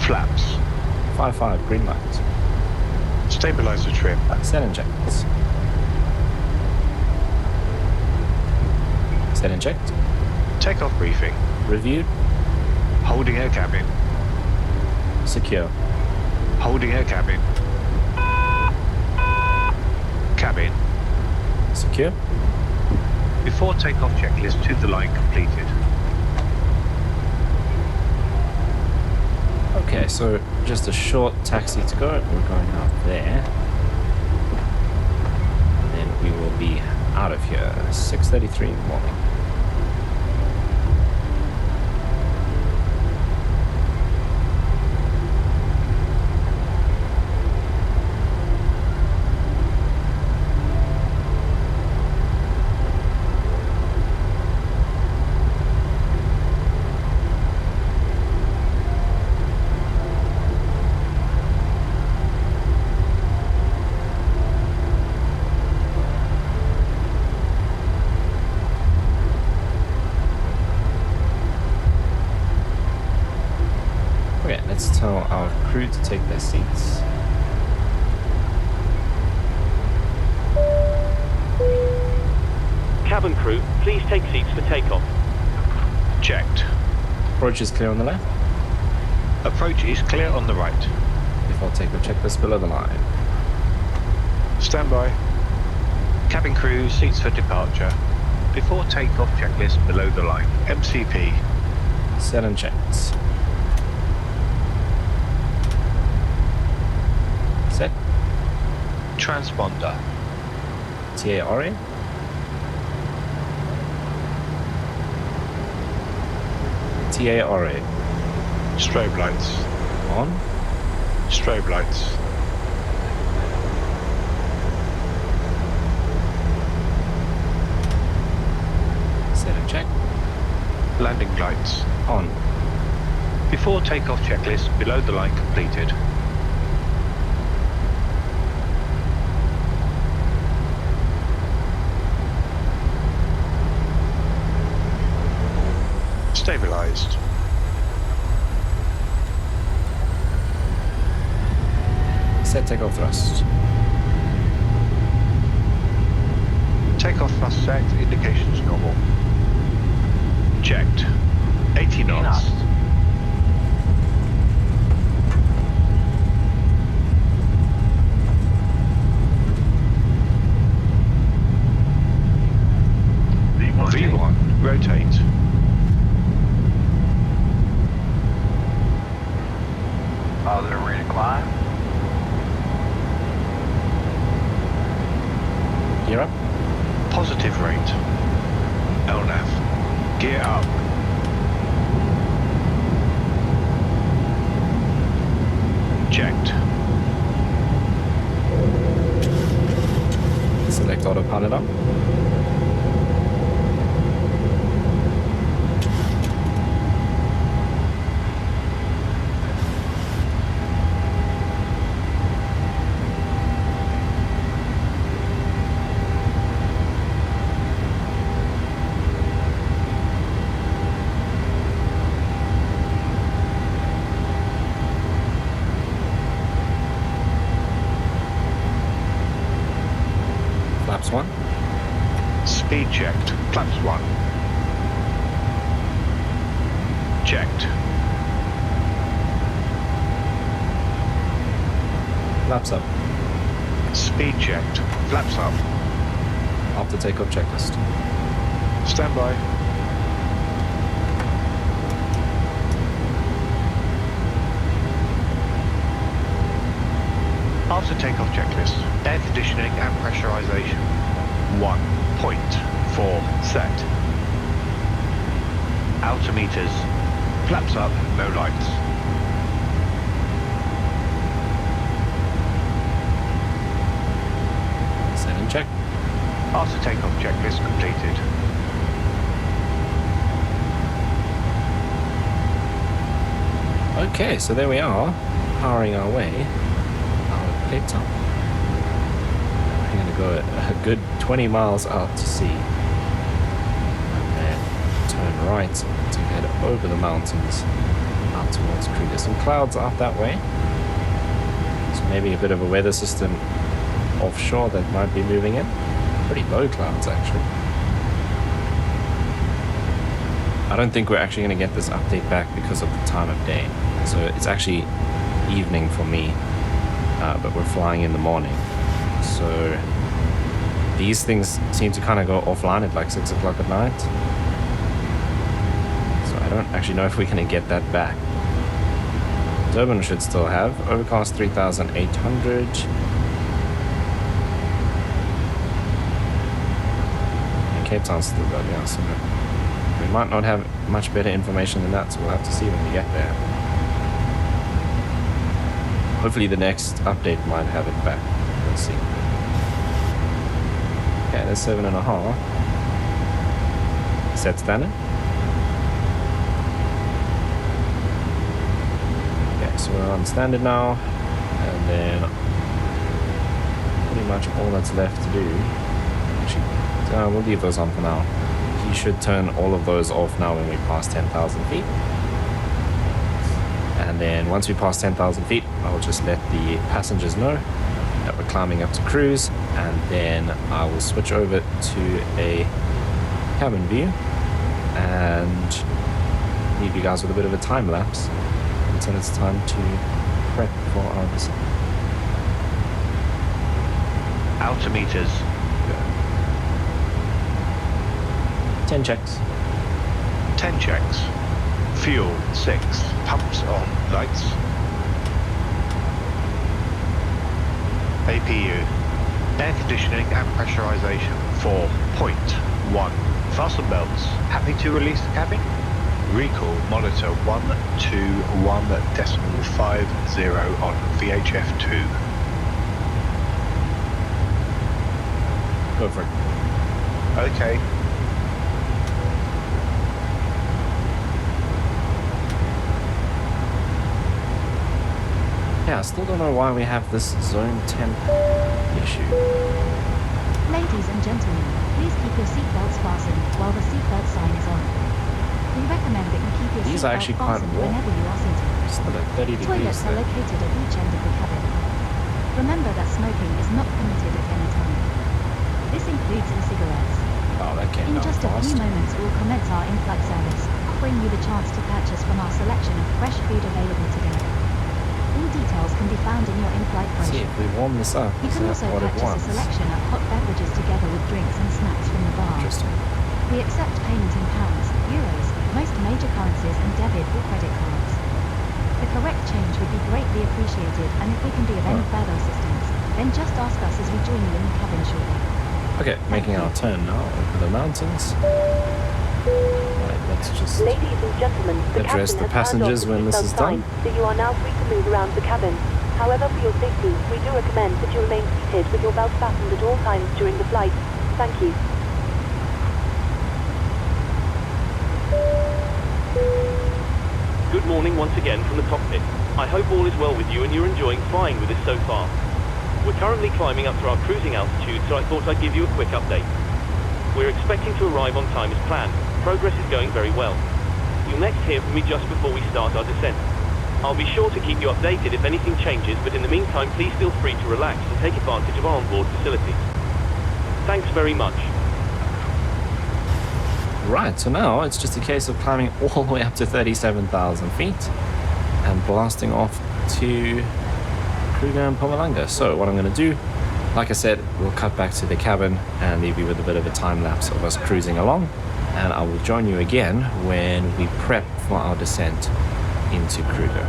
Flaps. 5-5, green light. Stabilizer trim. Set and checked. Set and checked. Takeoff briefing. Reviewed. Holding air cabin. Secure. Holding air cabin. Cabin. Secure. Before takeoff checklist to the line completed. Okay, so just a short taxi to go. We're going out there. And then we will be out of here. 6:33 in the morning. crew, please take seats for takeoff. Checked. Approach is clear on the left. Approach is clear on the right. Default takeoff checklist below the line. Stand by. Cabin crew, seats for departure. Before takeoff checklist below the line. MCP. Set and checked. Set. Transponder. TARA. TARA. Strobe lights. On. Strobe lights. Set and check. Landing lights. On. Before takeoff checklist below the line completed. Stabilized. Set takeoff thrust. Takeoff thrust set, indications normal. Checked. 80 knots. V1, rotate. Positive rate of climb. Gear up. Positive rate. LNAV. Gear up. Checked. Select autopilot up. Flaps 1. Speed checked. Flaps 1. Checked. Flaps up. Speed checked. Flaps up. After takeoff checklist. Stand by. After takeoff checklist, air conditioning and pressurization. 1.4 set. Altimeters. Flaps up, no lights. Set and check. After takeoff checklist completed. Okay, so there we are, powering our way out of Cape Town. We're going to go a good 20 miles out to sea and then turn right to head over the mountains out towards Kruger. There's some clouds out that way, so maybe a bit of a weather system offshore that might be moving in. Pretty low clouds actually. I don't think we're actually going to get this update back because of the time of day. So it's actually evening for me, but we're flying in the morning. So these things seem to kind of go offline at like 6 o'clock at night. So I don't actually know if we're going to get that back. Durban should still have overcast 3,800. And Cape Town's still got, yeah, so we might not have much better information than that, so we'll have to see when we get there. Hopefully the next update might have it back. Let's see. Okay, that's 7.5. Set standard. Okay, so we're on standard now, and then pretty much all that's left to do. Actually, we'll leave those on for now. You should turn all of those off now when we pass 10,000 feet. And then once we pass 10,000 feet, I'll just let the passengers know that we're climbing up to cruise, and then I will switch over to a cabin view and leave you guys with a bit of a time lapse until it's time to prep for our descent. Altimeters. 10 checks. 10 checks. Fuel 6. Pumps on. Lights. APU. Air conditioning and pressurization 4.1. Fasten belts. Happy to release the cabin? Recall monitor 121.50 on VHF 2. Go for it. Okay. Yeah, I still don't know why we have this zone temp issue. Ladies and gentlemen, please keep your seatbelts fastened while the seatbelt sign is on. We recommend that you keep your These are seatbelt actually quite fastened warm. whenever you are seated. Still at 30 degrees Toilets are there. located at each end of the cabin. Remember that smoking is not permitted at any time. This includes e-cigarettes. Oh, that came In down just a fast. few moments, we'll commence our in-flight service, offering you the chance to purchase from our selection of fresh food available today. All details can be found in your in-flight See, brochure. if we warm this up, You is can that also what it purchase a wants? selection of hot beverages together with drinks and snacks from the bar. Interesting. We accept payment in pounds, euros, most major currencies and debit or credit cards. The correct change would be greatly appreciated, and if we can be of any further assistance, then just ask us as we join you in the cabin shortly. Okay, making our turn now over the mountains. Right, let's just Ladies and gentlemen, the address captain the has passengers turned when off the this is seatbelt sign, done. so you are now free to move around the cabin. However, for your safety, we do recommend that you remain seated with your belt fastened at all times during the flight. Thank you. Good morning once again from the cockpit. I hope all is well with you and you're enjoying flying with us so far. We're currently climbing up to our cruising altitude, so I thought I'd give you a quick update. We're expecting to arrive on time as planned. Progress is going very well. You'll next hear from me just before we start our descent. I'll be sure to keep you updated if anything changes, but in the meantime, please feel free to relax and take advantage of our onboard facilities. Thanks very much. Right, so now it's just a case of climbing all the way up to 37,000 feet and blasting off to Kruger Mpumalanga. So what I'm going to do, like I said, we'll cut back to the cabin and leave you with a bit of a time lapse of us cruising along, and I will join you again when we prep for our descent into Kruger.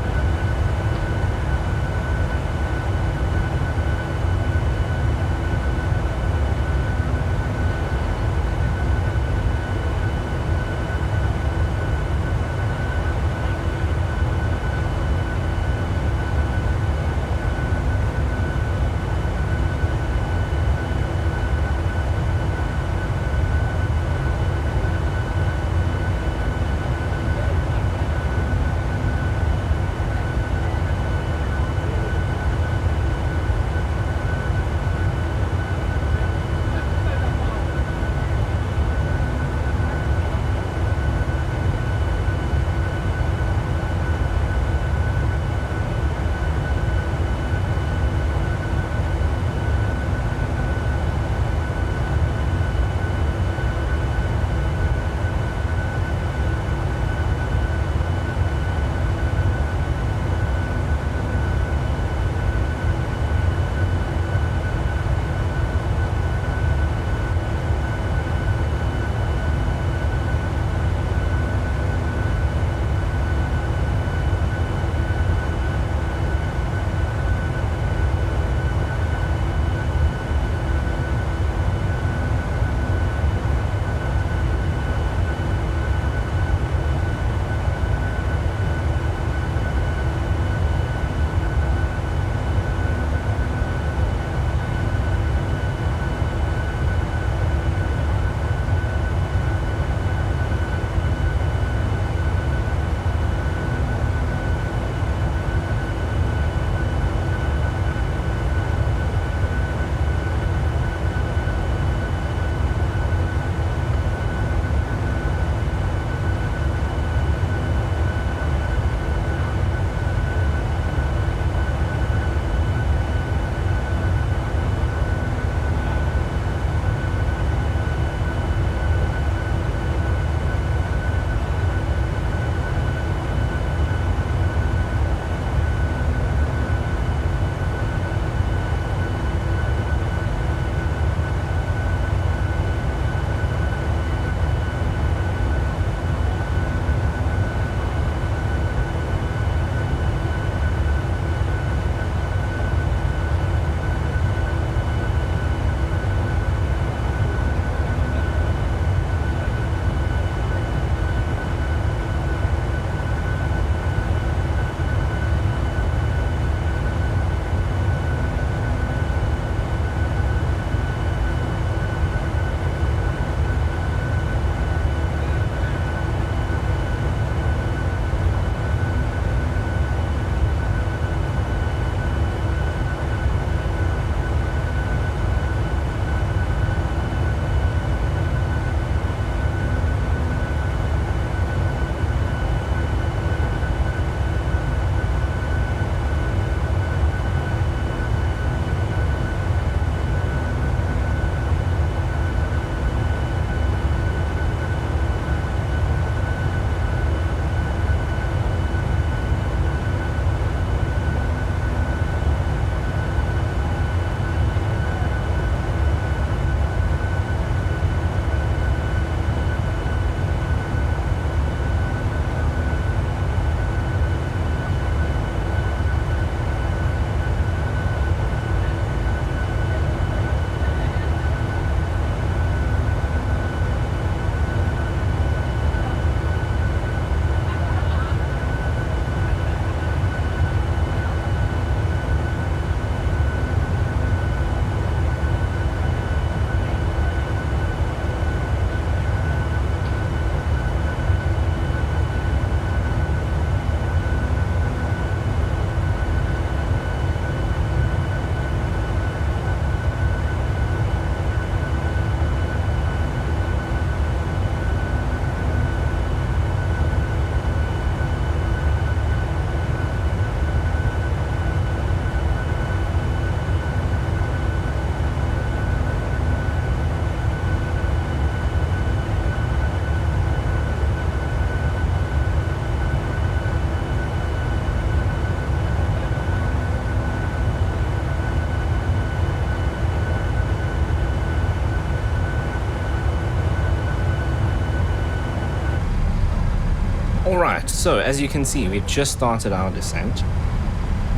So as you can see, we've just started our descent.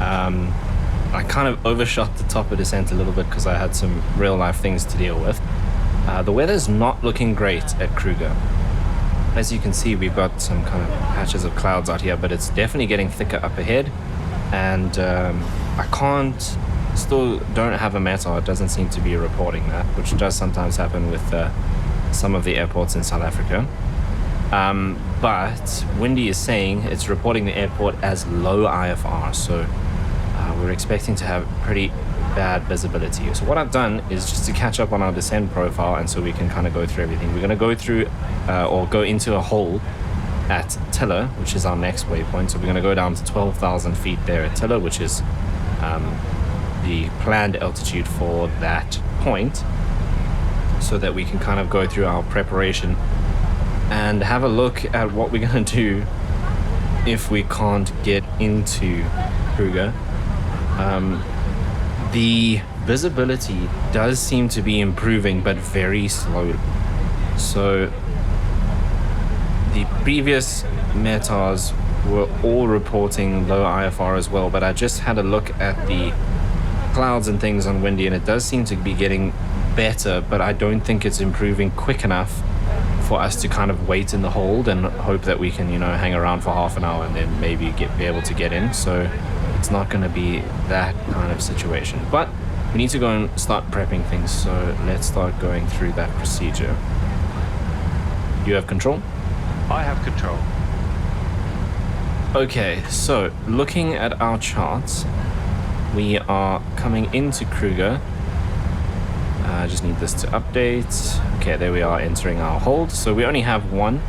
I kind of overshot the top of descent a little bit because I had some real life things to deal with. The weather's not looking great at Kruger. As you can see, we've got some kind of patches of clouds out here, but it's definitely getting thicker up ahead. And still don't have a METAR. It doesn't seem to be reporting that, which does sometimes happen with some of the airports in South Africa. But Windy is saying it's reporting the airport as low IFR, so we're expecting to have pretty bad visibility. So what I've done is just to catch up on our descent profile, and so we can kind of go through everything. We're going to go through or go into a hole at Tiller, which is our next waypoint. So we're going to go down to 12,000 feet there at Tiller, which is the planned altitude for that point, so that we can kind of go through our preparation and have a look at what we're going to do if we can't get into Kruger. The visibility does seem to be improving, but very slowly. So the previous METARs were all reporting low IFR as well, but I just had a look at the clouds and things on Windy, and it does seem to be getting better, but I don't think it's improving quick enough for us to kind of wait in the hold and hope that we can, hang around for half an hour and then maybe be able to get in. So it's not going to be that kind of situation, but we need to go and start prepping things. So let's start going through that procedure. You have control? I have control. Okay, so looking at our charts, we are coming into Kruger. I just need this to update. Okay, there we are entering our hold. So we only have one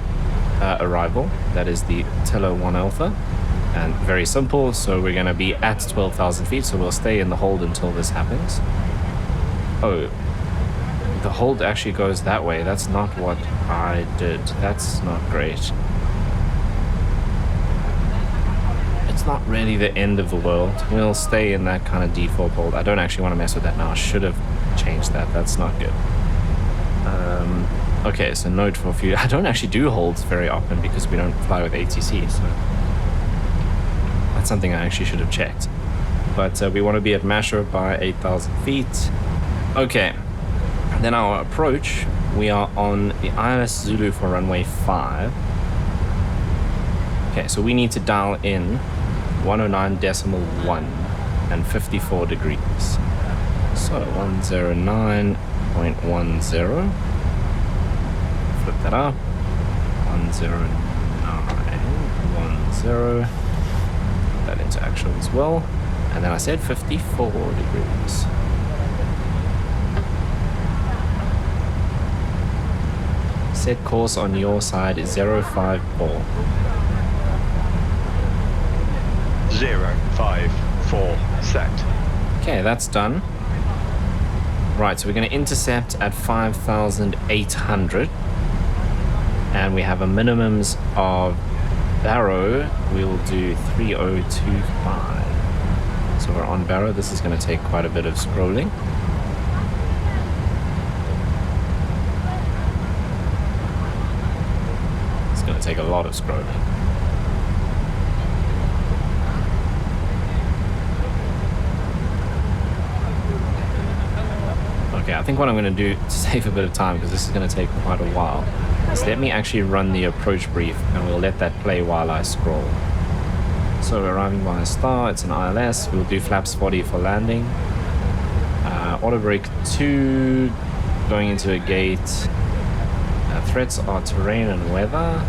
arrival. That is the Tiller 1 Alpha. And very simple. So we're going to be at 12,000 feet. So we'll stay in the hold until this happens. Oh, the hold actually goes that way. That's not what I did. That's not great. It's not really the end of the world. We'll stay in that kind of default hold. I don't actually want to mess with that now. I should have changed that. That's not good. Okay, so note for a few. I don't actually do holds very often because we don't fly with ATC, so that's something I actually should have checked. But we want to be at Masher by 8,000 feet. Okay, then our approach, we are on the ILS Zulu for runway 5. Okay, so we need to dial in 109.1 and 54 degrees. So 109.10. Flip that up. 109.10. Put that into actual as well. And then I said 54 degrees. Set course on your side is 054. 054 set. Okay, that's done. Right, so we're going to intercept at 5,800. And we have a minimums of Barrow. We'll do 3025. So we're on Barrow. This is going to take quite a bit of scrolling. It's going to take a lot of scrolling. Okay, I think what I'm going to do to save a bit of time, because this is going to take quite a while, is let me actually run the approach brief and we'll let that play while I scroll. So we're arriving by a star, it's an ILS, we'll do flaps 40 for landing. Auto brake 2, going into a gate. Threats are terrain and weather.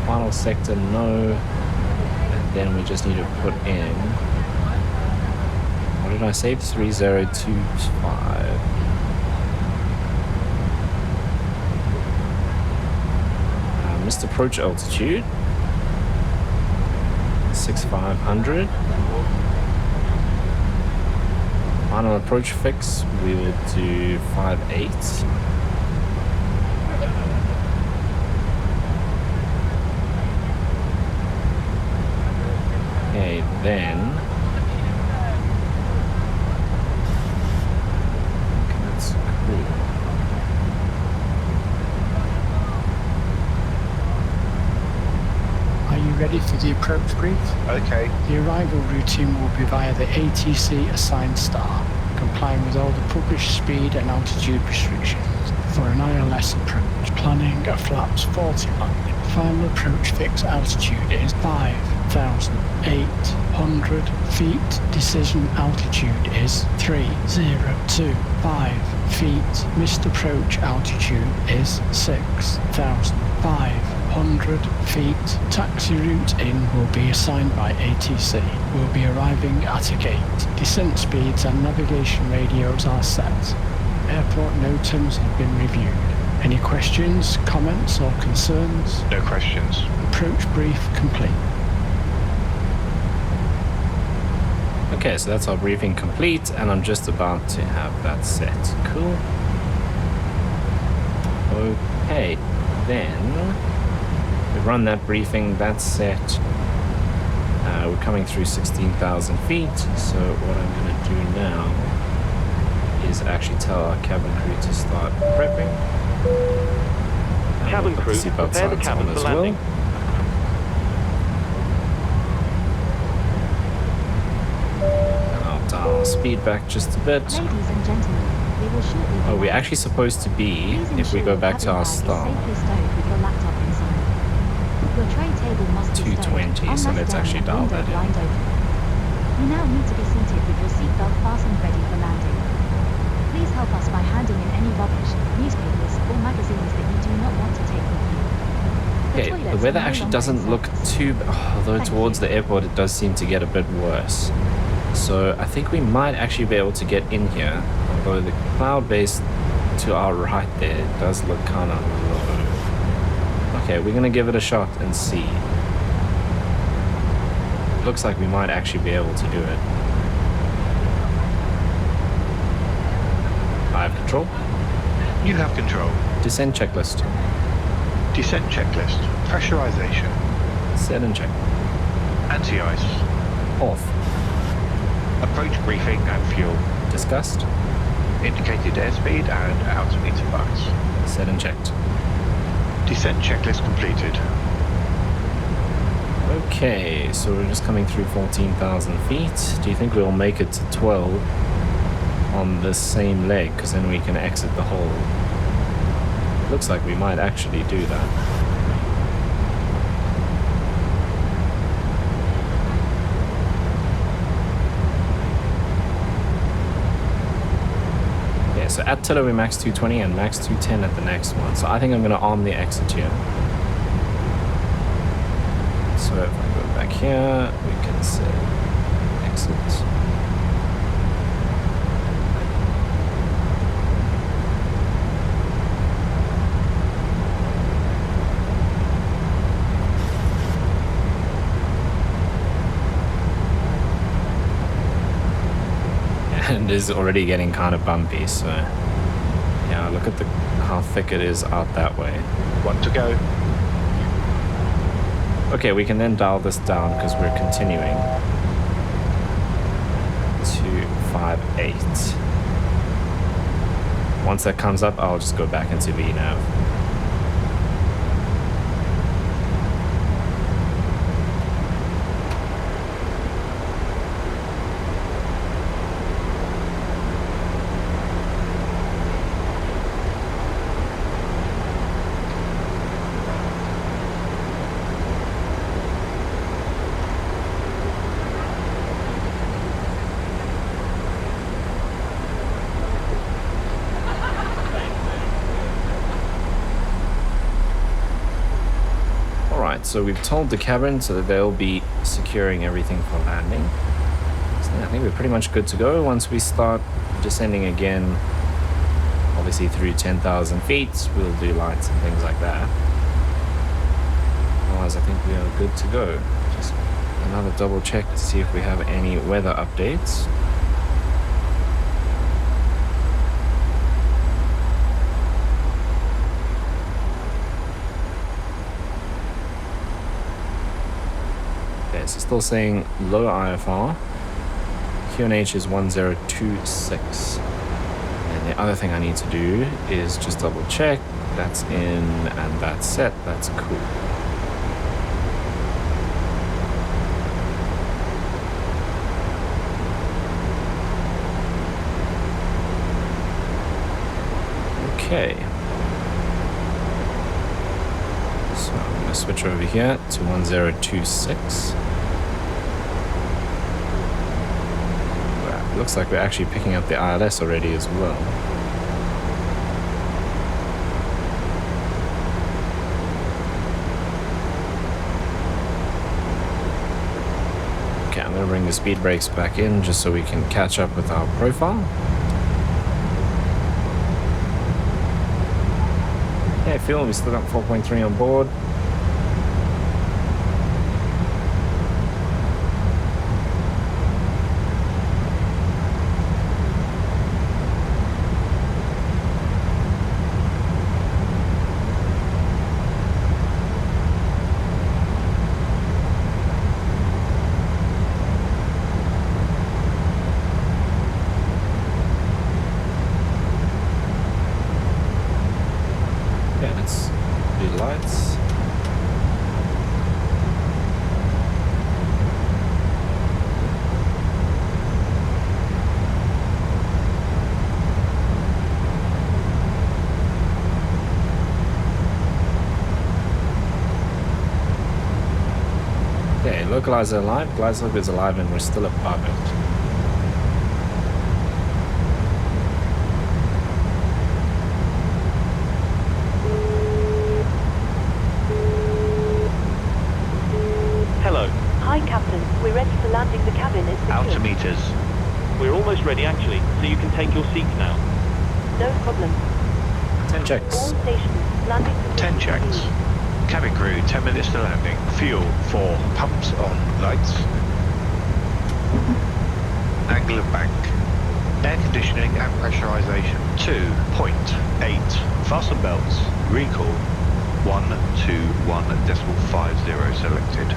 Final sector, no. And then we just need to put in, what did I say? 3025. Missed approach altitude 6500. Final approach fix, we will do 58. Okay, then that's cool. Are you ready ready for the approach brief? Okay. The arrival routine will be via the ATC assigned star, complying with all the published speed and altitude restrictions for an ILS approach. Planning a flaps 40 landing. Final approach fixed altitude is 5,800 feet. Decision altitude is 3025 feet. Missed approach altitude is 6,500 feet. Taxi route in will be assigned by ATC. We'll be arriving at a gate. Descent speeds and navigation radios are set. Airport NOTAMs have been reviewed. Any questions, comments or concerns? No questions. Approach brief complete. Okay, so that's our briefing complete, and I'm just about to have that set. Cool. Okay, then we run that briefing, that's set. We're coming through 16,000 feet, so what I'm going to do now is actually tell our cabin crew to start prepping. Cabin crew, prepare the cabin for landing. And I'll dial our speed back just a bit. Ladies and gentlemen, we will shortly. Oh, we're actually supposed to be, if we go back to our star, Safely stowed with your laptop inside. Your tray table must be 220, so let's actually dial that in. You now need to be seated with your seatbelt fastened ready for landing. Please help us by handing in any rubbish, newspapers, or magazines that you do not want to take with you. Okay, the weather actually doesn't look too bad, although towards the airport it does seem to get a bit worse. So I think we might actually be able to get in here, although the cloud base to our right there does look kind of low. Okay, we're going to give it a shot and see. Looks like we might actually be able to do it. I have control. You have control. Descent checklist. Descent checklist. Pressurization. Set and check. Anti-ice. Off. Approach briefing and fuel. Discussed. Indicated airspeed and altimeter bucks. Set and checked. Descent checklist completed. Okay, so we're just coming through 14,000 feet. Do you think we'll make it to 12 on this same leg? Because then we can exit the hole. Looks like we might actually do that. Yeah, so at Tiller we're max 220 and max 210 at the next one. So I think I'm going to arm the exit here. So if I go back here, we can say exit. And it is already getting kind of bumpy, so yeah, look at how thick it is out that way. One to go. Okay, we can then dial this down because we're continuing to 58. Once that comes up, I'll just go back into VNav. So we've told the cabin so that they'll be securing everything for landing. So I think we're pretty much good to go once we start descending again. Obviously through 10,000 feet, we'll do lights and things like that. Otherwise I think we are good to go. Just another double check to see if we have any weather updates. So still saying low IFR. QNH is 1026. And the other thing I need to do is just double check. That's in and that's set. That's cool. Okay. So I'm going to switch over here to 1026. Wow, looks like we're actually picking up the ILS already as well. Okay, I'm going to bring the speed brakes back in just so we can catch up with our profile. Yeah, fuel, we still got 4.3 on board. Localizer alive, Glyslog is alive, and we're still above it. Hello. Hi, Captain. We're ready for landing. The cabin is secure. Altimeters. We're almost ready actually, so you can take your seats now. No problem. 10 checks. All stations. Landing. 10 checks. Cabin crew, 10 minutes to landing. Fuel 4. Pumps on. Lights. Angle of bank. Air conditioning and pressurization. 2.8. Fasten belts. Recall. 121.50 selected.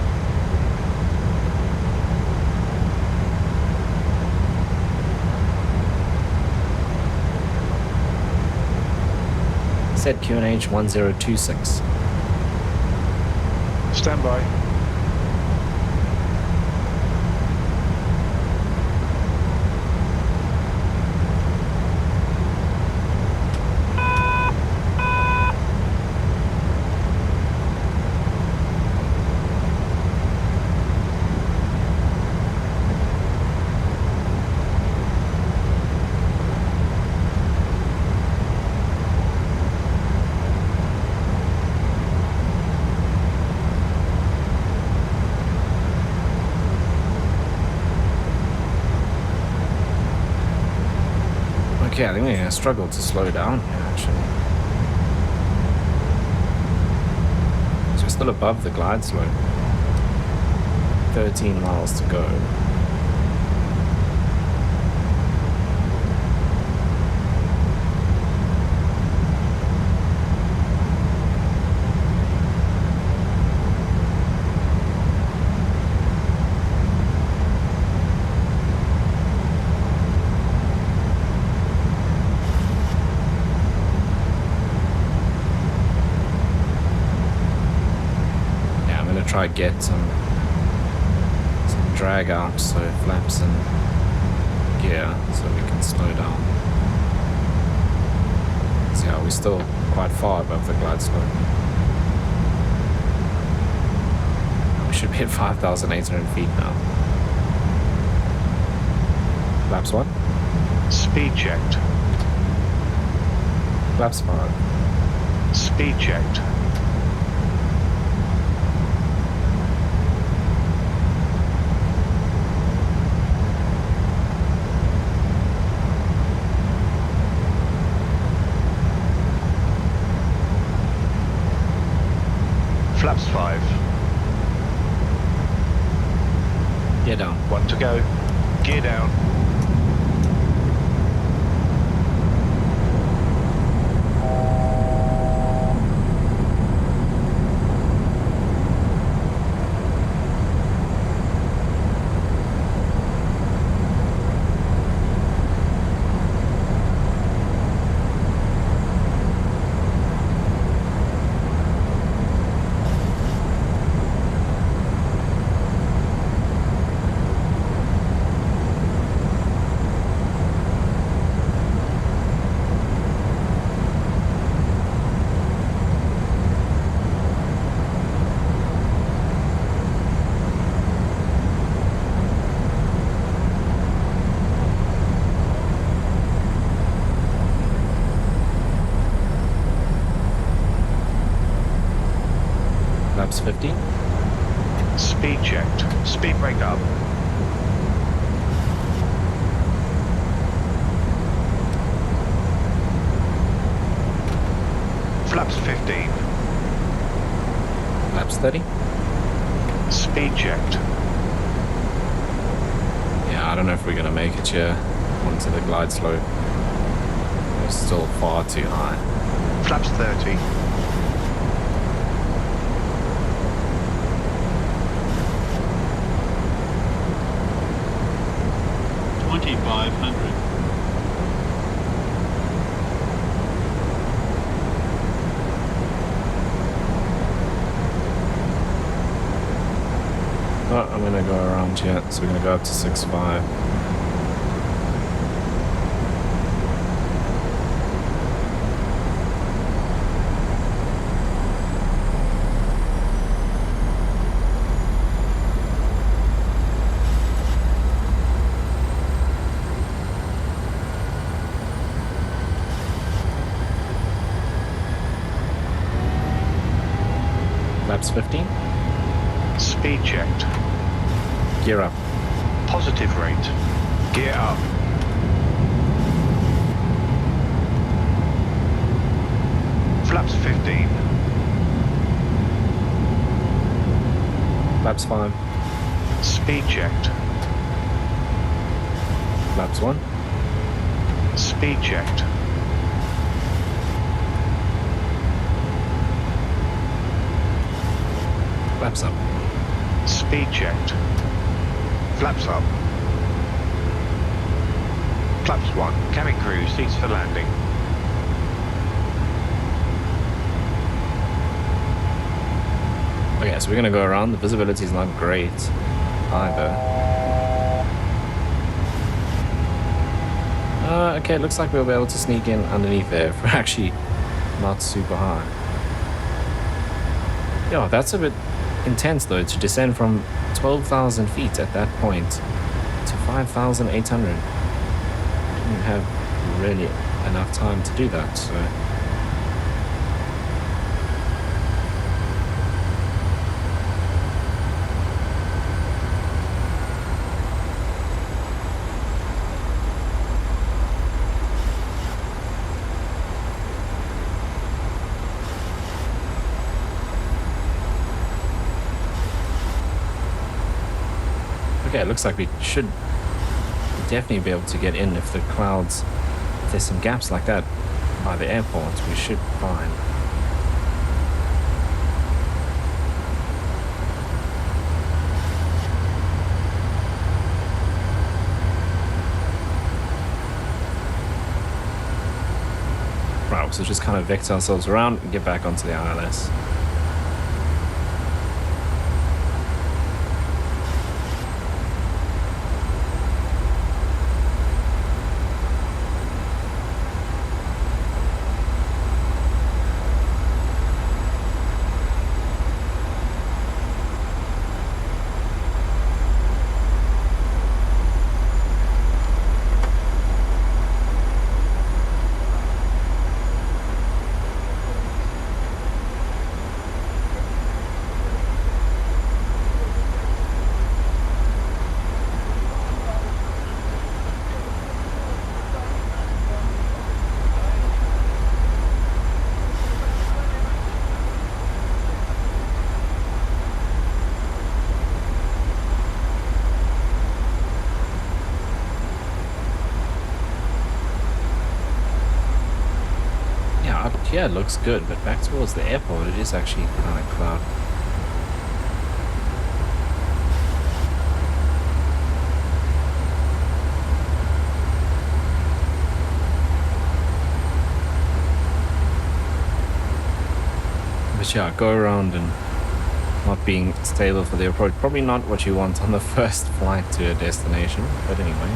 Set QNH 1026. Stand by. Okay, I think we're gonna struggle to slow down here, actually. So we're still above the glide slope. 13 miles to go. Try get some drag out, so flaps and gear, so we can slow down. See how we're still quite far above the glide slope. We should be at 5,800 feet now. Flaps 1. Speed checked. Flaps 5. Speed checked. Flaps 5. Gear down. 1 to go. Gear down. Flaps 15. Speed checked. Speed brake up. Flaps 15. Flaps 30. Speed checked. Yeah, I don't know if we're going to make it here onto the glide slope. We're still far too high. Flaps 30. $2,500. Oh, I'm gonna go around here, so we're gonna go up to 6.5. Flaps 15. Speed checked. Gear up. Positive rate. Gear up. Flaps 15. Flaps 5. Speed checked. Flaps 1. Speed checked. Flaps up. Speed checked. Flaps up. Flaps 1. Cabin crew, seats for landing. Okay, so we're gonna go around. The visibility is not great either. Okay, it looks like we'll be able to sneak in underneath there if we're actually not super high. Yo, that's a bit intense though, to descend from 12,000 feet at that point to 5,800. Didn't have really enough time to do that, so. Okay, it looks like we should definitely be able to get in if the clouds, if there's some gaps like that by the airport, we should find. Right, so just kind of vector ourselves around and get back onto the ILS. Yeah, it looks good, but back towards the airport, it is actually kind of cloudy. But yeah, go around and not being stable for the approach. Probably not what you want on the first flight to a destination, but anyway.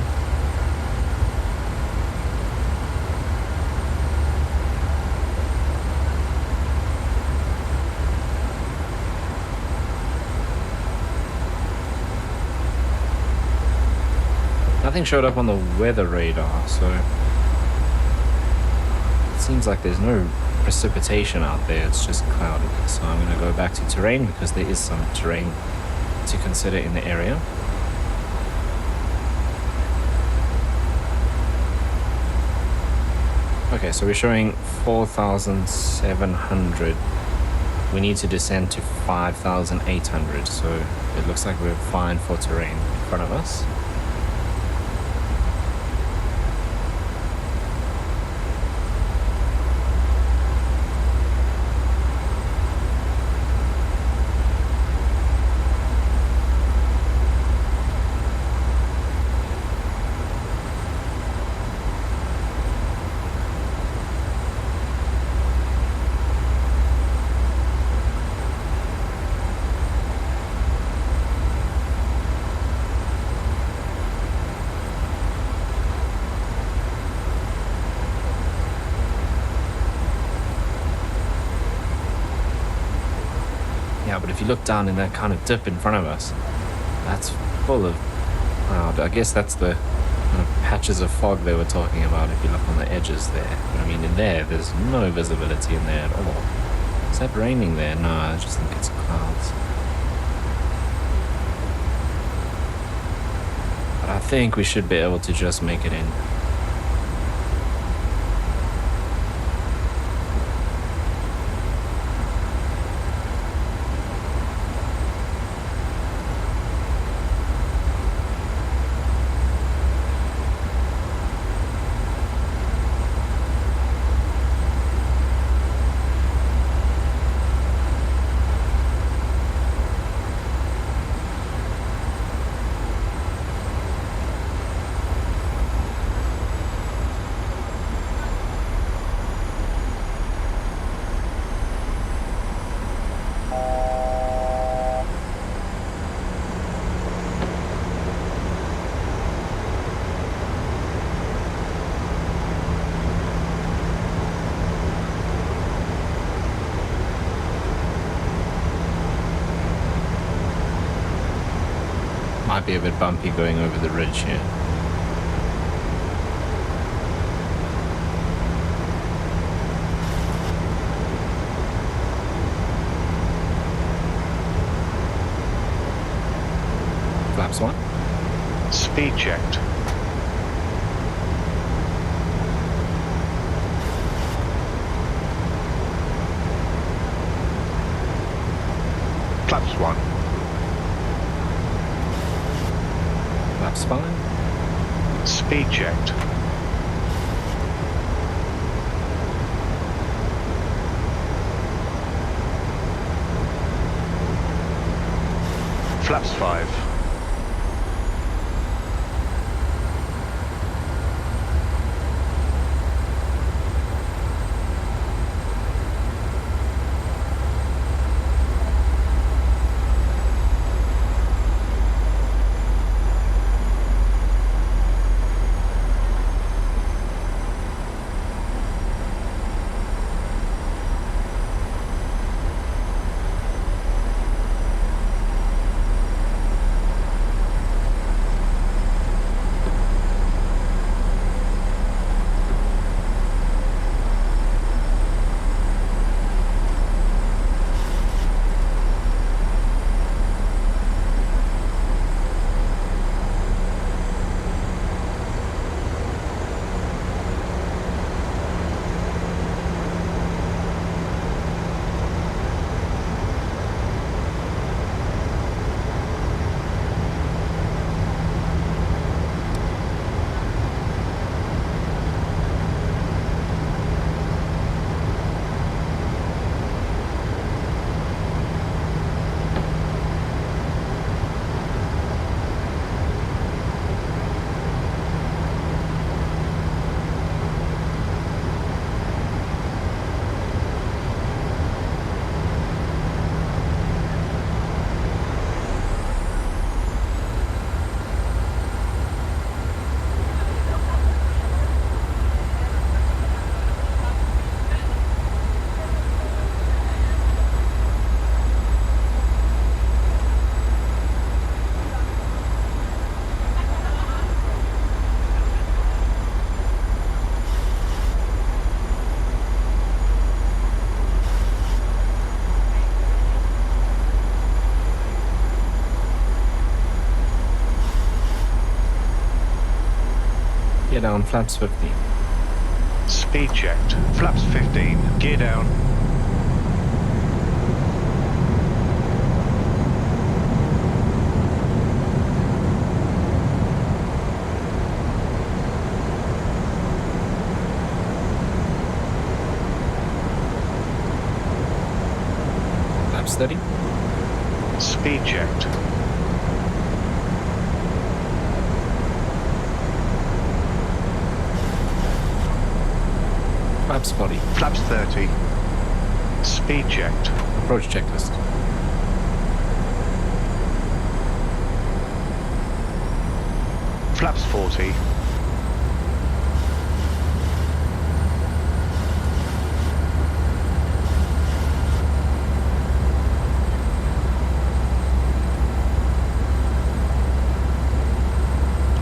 Nothing showed up on the weather radar, so it seems like there's no precipitation out there, it's just cloudy. So I'm going to go back to terrain because there is some terrain to consider in the area. Okay, so we're showing 4,700. We need to descend to 5,800, so it looks like we're fine for terrain in front of us. Yeah, but if you look down in that kind of dip in front of us, that's full of, I guess that's the kind of patches of fog they were talking about if you look on the edges there. I mean, in there's no visibility in there at all. Is that raining there? No, I just think it's clouds. But I think we should be able to just make it in. Might be a bit bumpy going over the ridge here. Flaps 1. Speed checked. Flaps 1. Flaps fine. Speed checked. Flaps 5. Gear down, flaps 15. Speed checked. Flaps 15. Gear down. Flaps 30. Speed checked. Flaps 40. Flaps 30. Speed checked. Approach checklist. Flaps 40.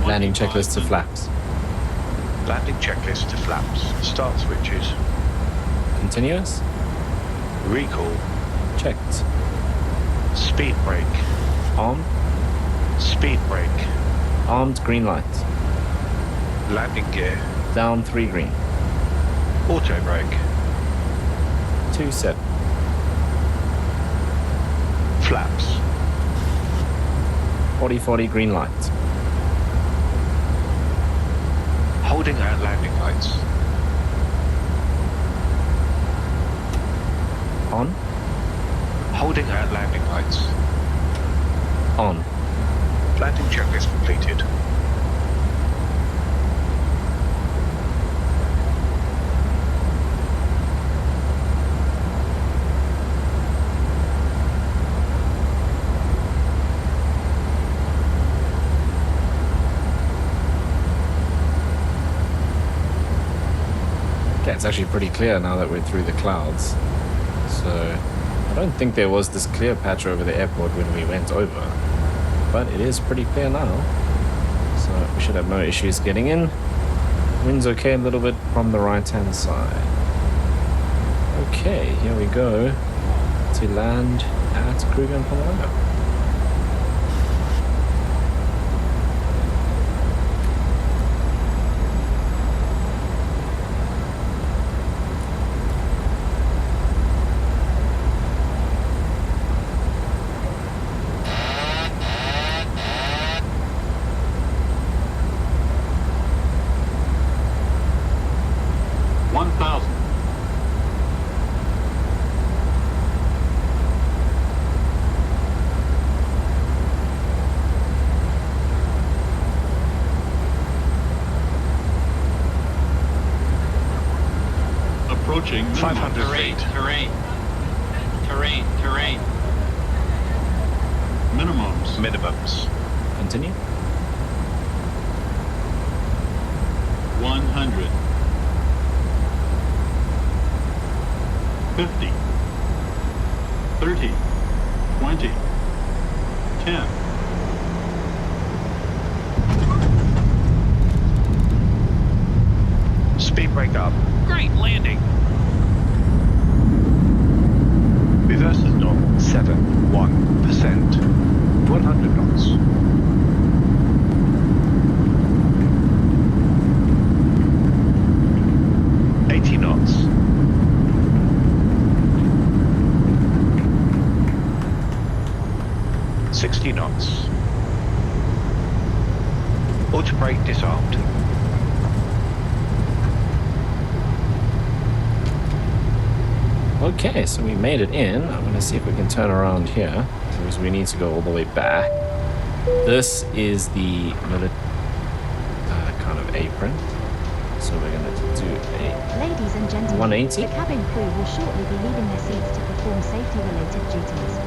Landing checklist to flaps. Landing checklist to flaps. Start switches. Continuous. Recall. Checked. Speed brake. Armed. Speed brake. Armed, green light. Landing gear. Down 3 green. Auto brake. 2 set. Flaps. 40 green light. Holding at landing lights. On. Holding at landing lights. On. Landing checklist completed. Okay, it's actually pretty clear now that we're through the clouds. So I don't think there was this clear patch over the airport when we went over, but it is pretty clear now. So we should have no issues getting in. Wind's okay a little bit from the right hand side. Okay, here we go to land at Kruger Mpumalanga. Approaching 500 feet. Terrain. Minimums. Continue. 100. 50. 30. 20. 10. Speed brake up. Great landing. Reverse is normal. 71%. 100 knots. Knots. 60 knots. Auto brake disarmed. Okay, so we made it in. I'm going to see if we can turn around here, because we need to go all the way back. This is the kind of apron. So we're going to do a Ladies and gentlemen, 180. the cabin crew will shortly be leaving their seats to perform safety-related duties.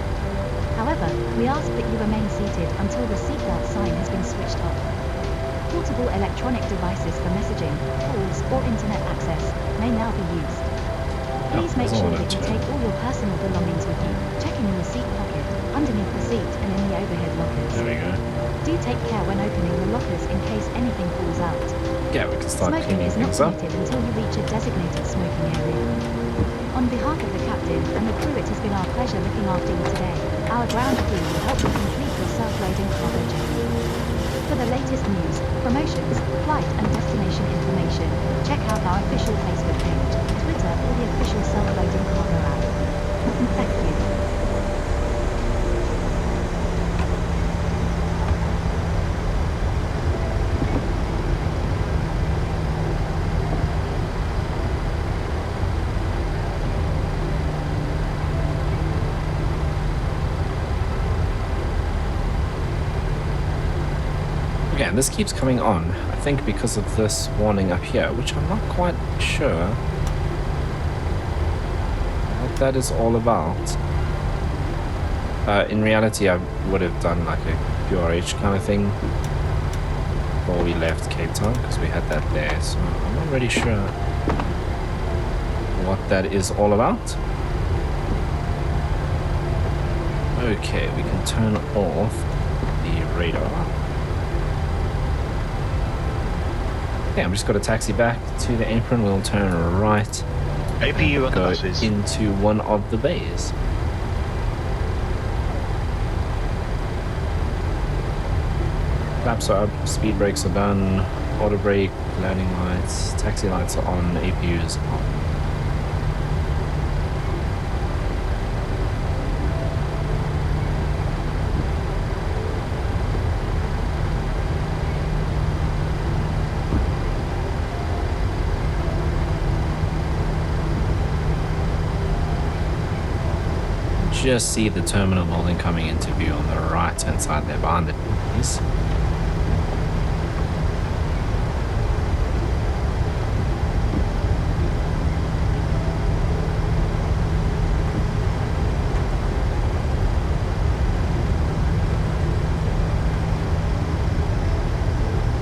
However, we ask that you remain seated until the seatbelt sign has been switched off. Portable electronic devices for messaging, calls, or internet access may now be used. Please make sure that you take all your personal belongings with you, checking in the seat pocket, underneath the seat, and in the overhead lockers. There we go. Do take care when opening the lockers in case anything falls out. Yeah, we can start Smoking cleaning is not things up. permitted until you reach a designated smoking area. On behalf of the captain and the crew, it has been our pleasure looking after you today. Our ground crew will help you complete your self-loading cargo journey. For the latest news, promotions, flight and destination information, check out our official Facebook page, Twitter or the official self-loading cargo app. Thank you. And this keeps coming on, I think because of this warning up here, which I'm not quite sure what that is all about. In reality, I would have done like a QRH kind of thing before we left Cape Town, because we had that there, so I'm not really sure what that is all about. Okay, we can turn off the radar. Yeah, I'm just got to taxi back to the apron. We'll turn right APU on the go buses. into one of the bays. Flaps are up, speed brakes are done, auto brake, landing lights, taxi lights are on, APU is on. Just see the terminal building coming into view on the right hand side there behind the trees.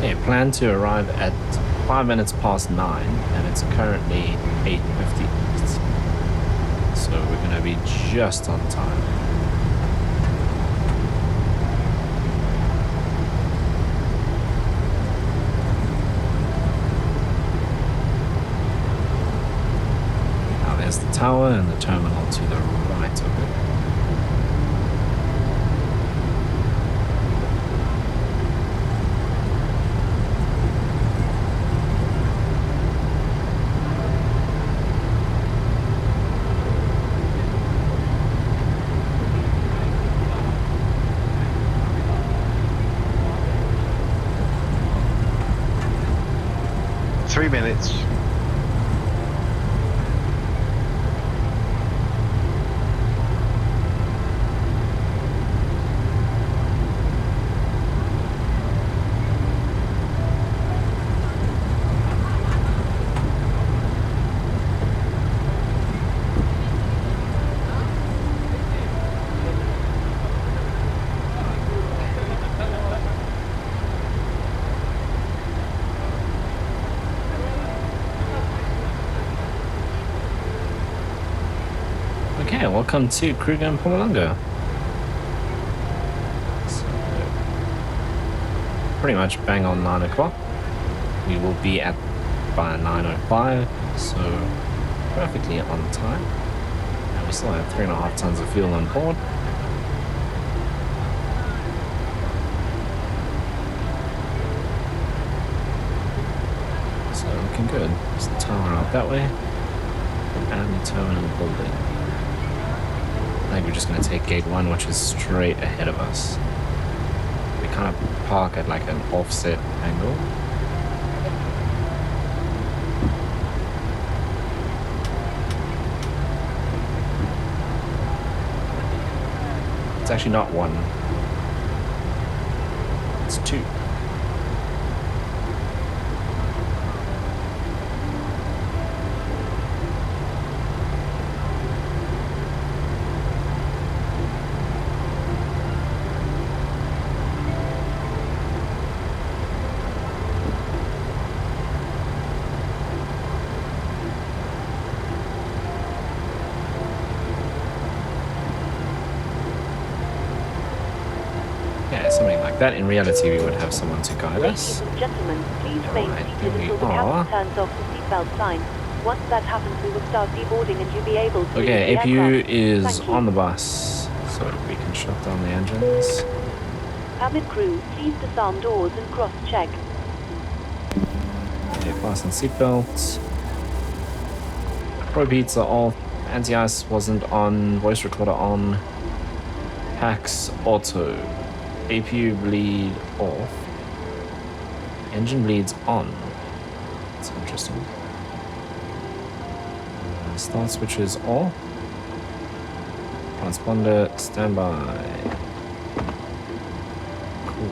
Yeah, plan to arrive at 5 minutes past 9 and it's currently 8:50. So we're going to be just on time. Now there's the tower and the terminal to the right of it. Minutes. Okay, welcome to Kruger Mpumalanga. So, pretty much bang on 9 o'clock. We will be at by 9:05, so perfectly on time. And we still have 3.5 tons of fuel on board. So looking good. There's the tower out that way, and the terminal building. I think we're just going to take gate 1, which is straight ahead of us. We kind of park at like an offset angle. It's actually not 1. It's 2. Something like that. In reality, we would have someone to guide us. Ladies and gentlemen, please remain seated until the captain turns off the seatbelt sign. Once that happens, we will start deboarding and you'll be able to okay, leave the APU aircraft. is on the bus, so we can shut down the engines. Cabin crew, please disarm doors and cross-check. Okay, fasten seatbelts. Probe heats are off. Anti-ice wasn't on. Voice recorder on. Packs auto. APU bleed off. Engine bleeds on. That's interesting. Start switches off. Transponder standby. Cool.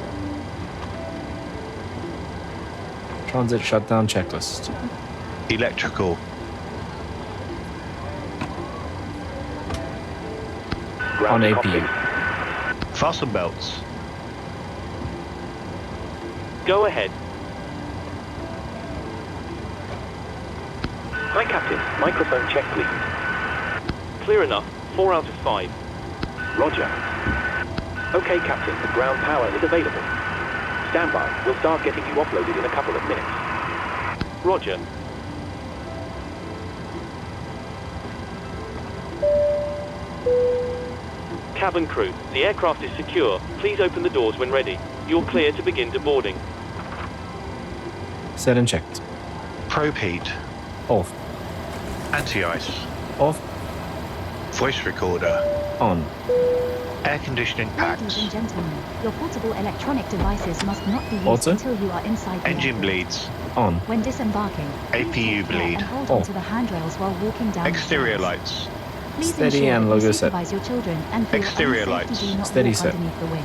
Transit shutdown checklist. Electrical. On APU. Fasten belts. Go ahead. Hi, Captain. Microphone check, please. Clear enough. 4 out of 5. Roger. Okay, Captain. The ground power is available. Stand by. We'll start getting you offloaded in a couple of minutes. Roger. Cabin crew, the aircraft is secure. Please open the doors when ready. You're clear to begin deboarding. Set and checked. Probe heat. Off. Anti-ice. Off. Voice recorder. On. Air conditioning Ladies packs. and gentlemen, your portable electronic devices must not be used Auto. until you are inside the Engine airport. bleeds. On. When disembarking, APU bleed. and hold Oh. onto the handrails while walking down the Exterior stairs. lights. Please Steady ensure and that logo you set. supervise your children and for Exterior your own safety, lights. do not Steady walk set. underneath the wing.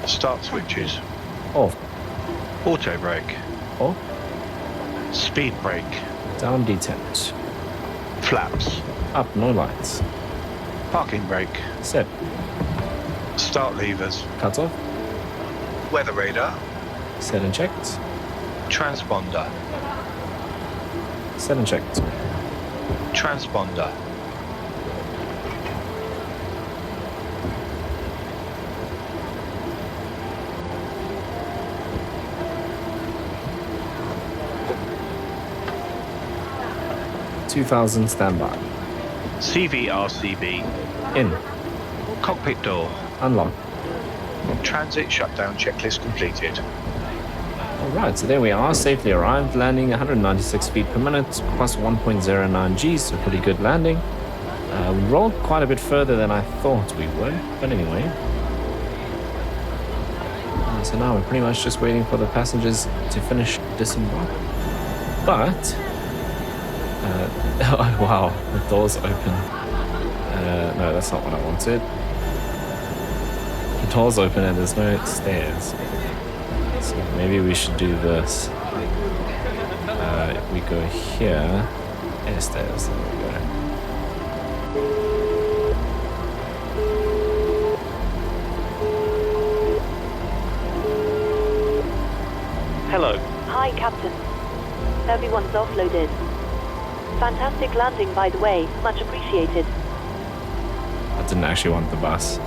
Start switches. Off. Auto brake. Off. Speed brake. Down detent. Flaps. Up, no lights. Parking brake. Set. Start levers. Cut off. Weather radar. Set and checked. Transponder. Set and checked. Transponder. $2,000 standby. CVRCB. In. Cockpit door. Unlock. Transit shutdown checklist completed. Alright, so there we are. Safely arrived, landing 196 feet per minute, plus 1.09 Gs, so pretty good landing. We rolled quite a bit further than I thought we would, but anyway. So now we're pretty much just waiting for the passengers to finish disembark. But, oh wow, the door's open. No, that's not what I wanted. The door's open and there's no stairs. So maybe we should do this. If we go here, air stairs, there we go. Hello. Hi, Captain. Everyone's offloaded. Fantastic landing, by the way. Much appreciated. I didn't actually want the bus.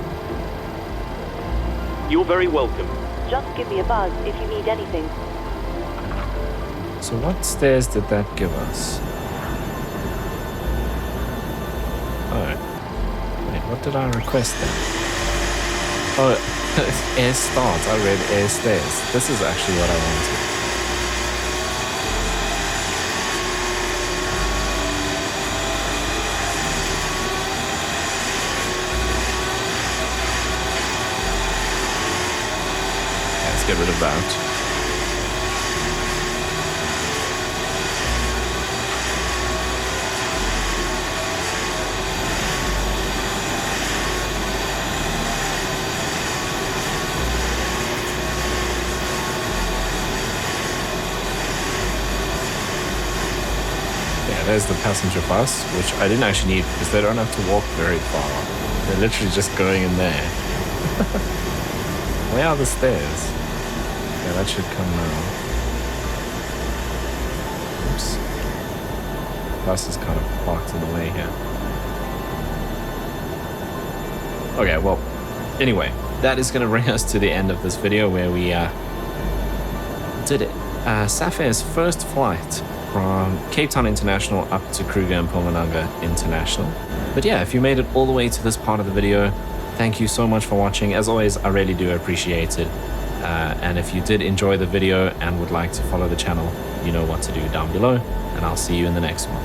You're very welcome. Just give me a buzz if you need anything. So what stairs did that give us? Oh. Wait, what did I request then? Oh, air starts. I read air stairs. This is actually what I wanted. Let's get rid of that. Yeah, there's the passenger bus, which I didn't actually need because they don't have to walk very far. They're literally just going in there. Where are the stairs? Yeah, that should come now. Oops. The bus is kind of parked in the way here. Okay, well, anyway, that is going to bring us to the end of this video where we did it. Safair's first flight from Cape Town International up to Kruger Mpumalanga International. But yeah, if you made it all the way to this part of the video, thank you so much for watching. As always, I really do appreciate it. And if you did enjoy the video and would like to follow the channel, you know what to do down below, and I'll see you in the next one.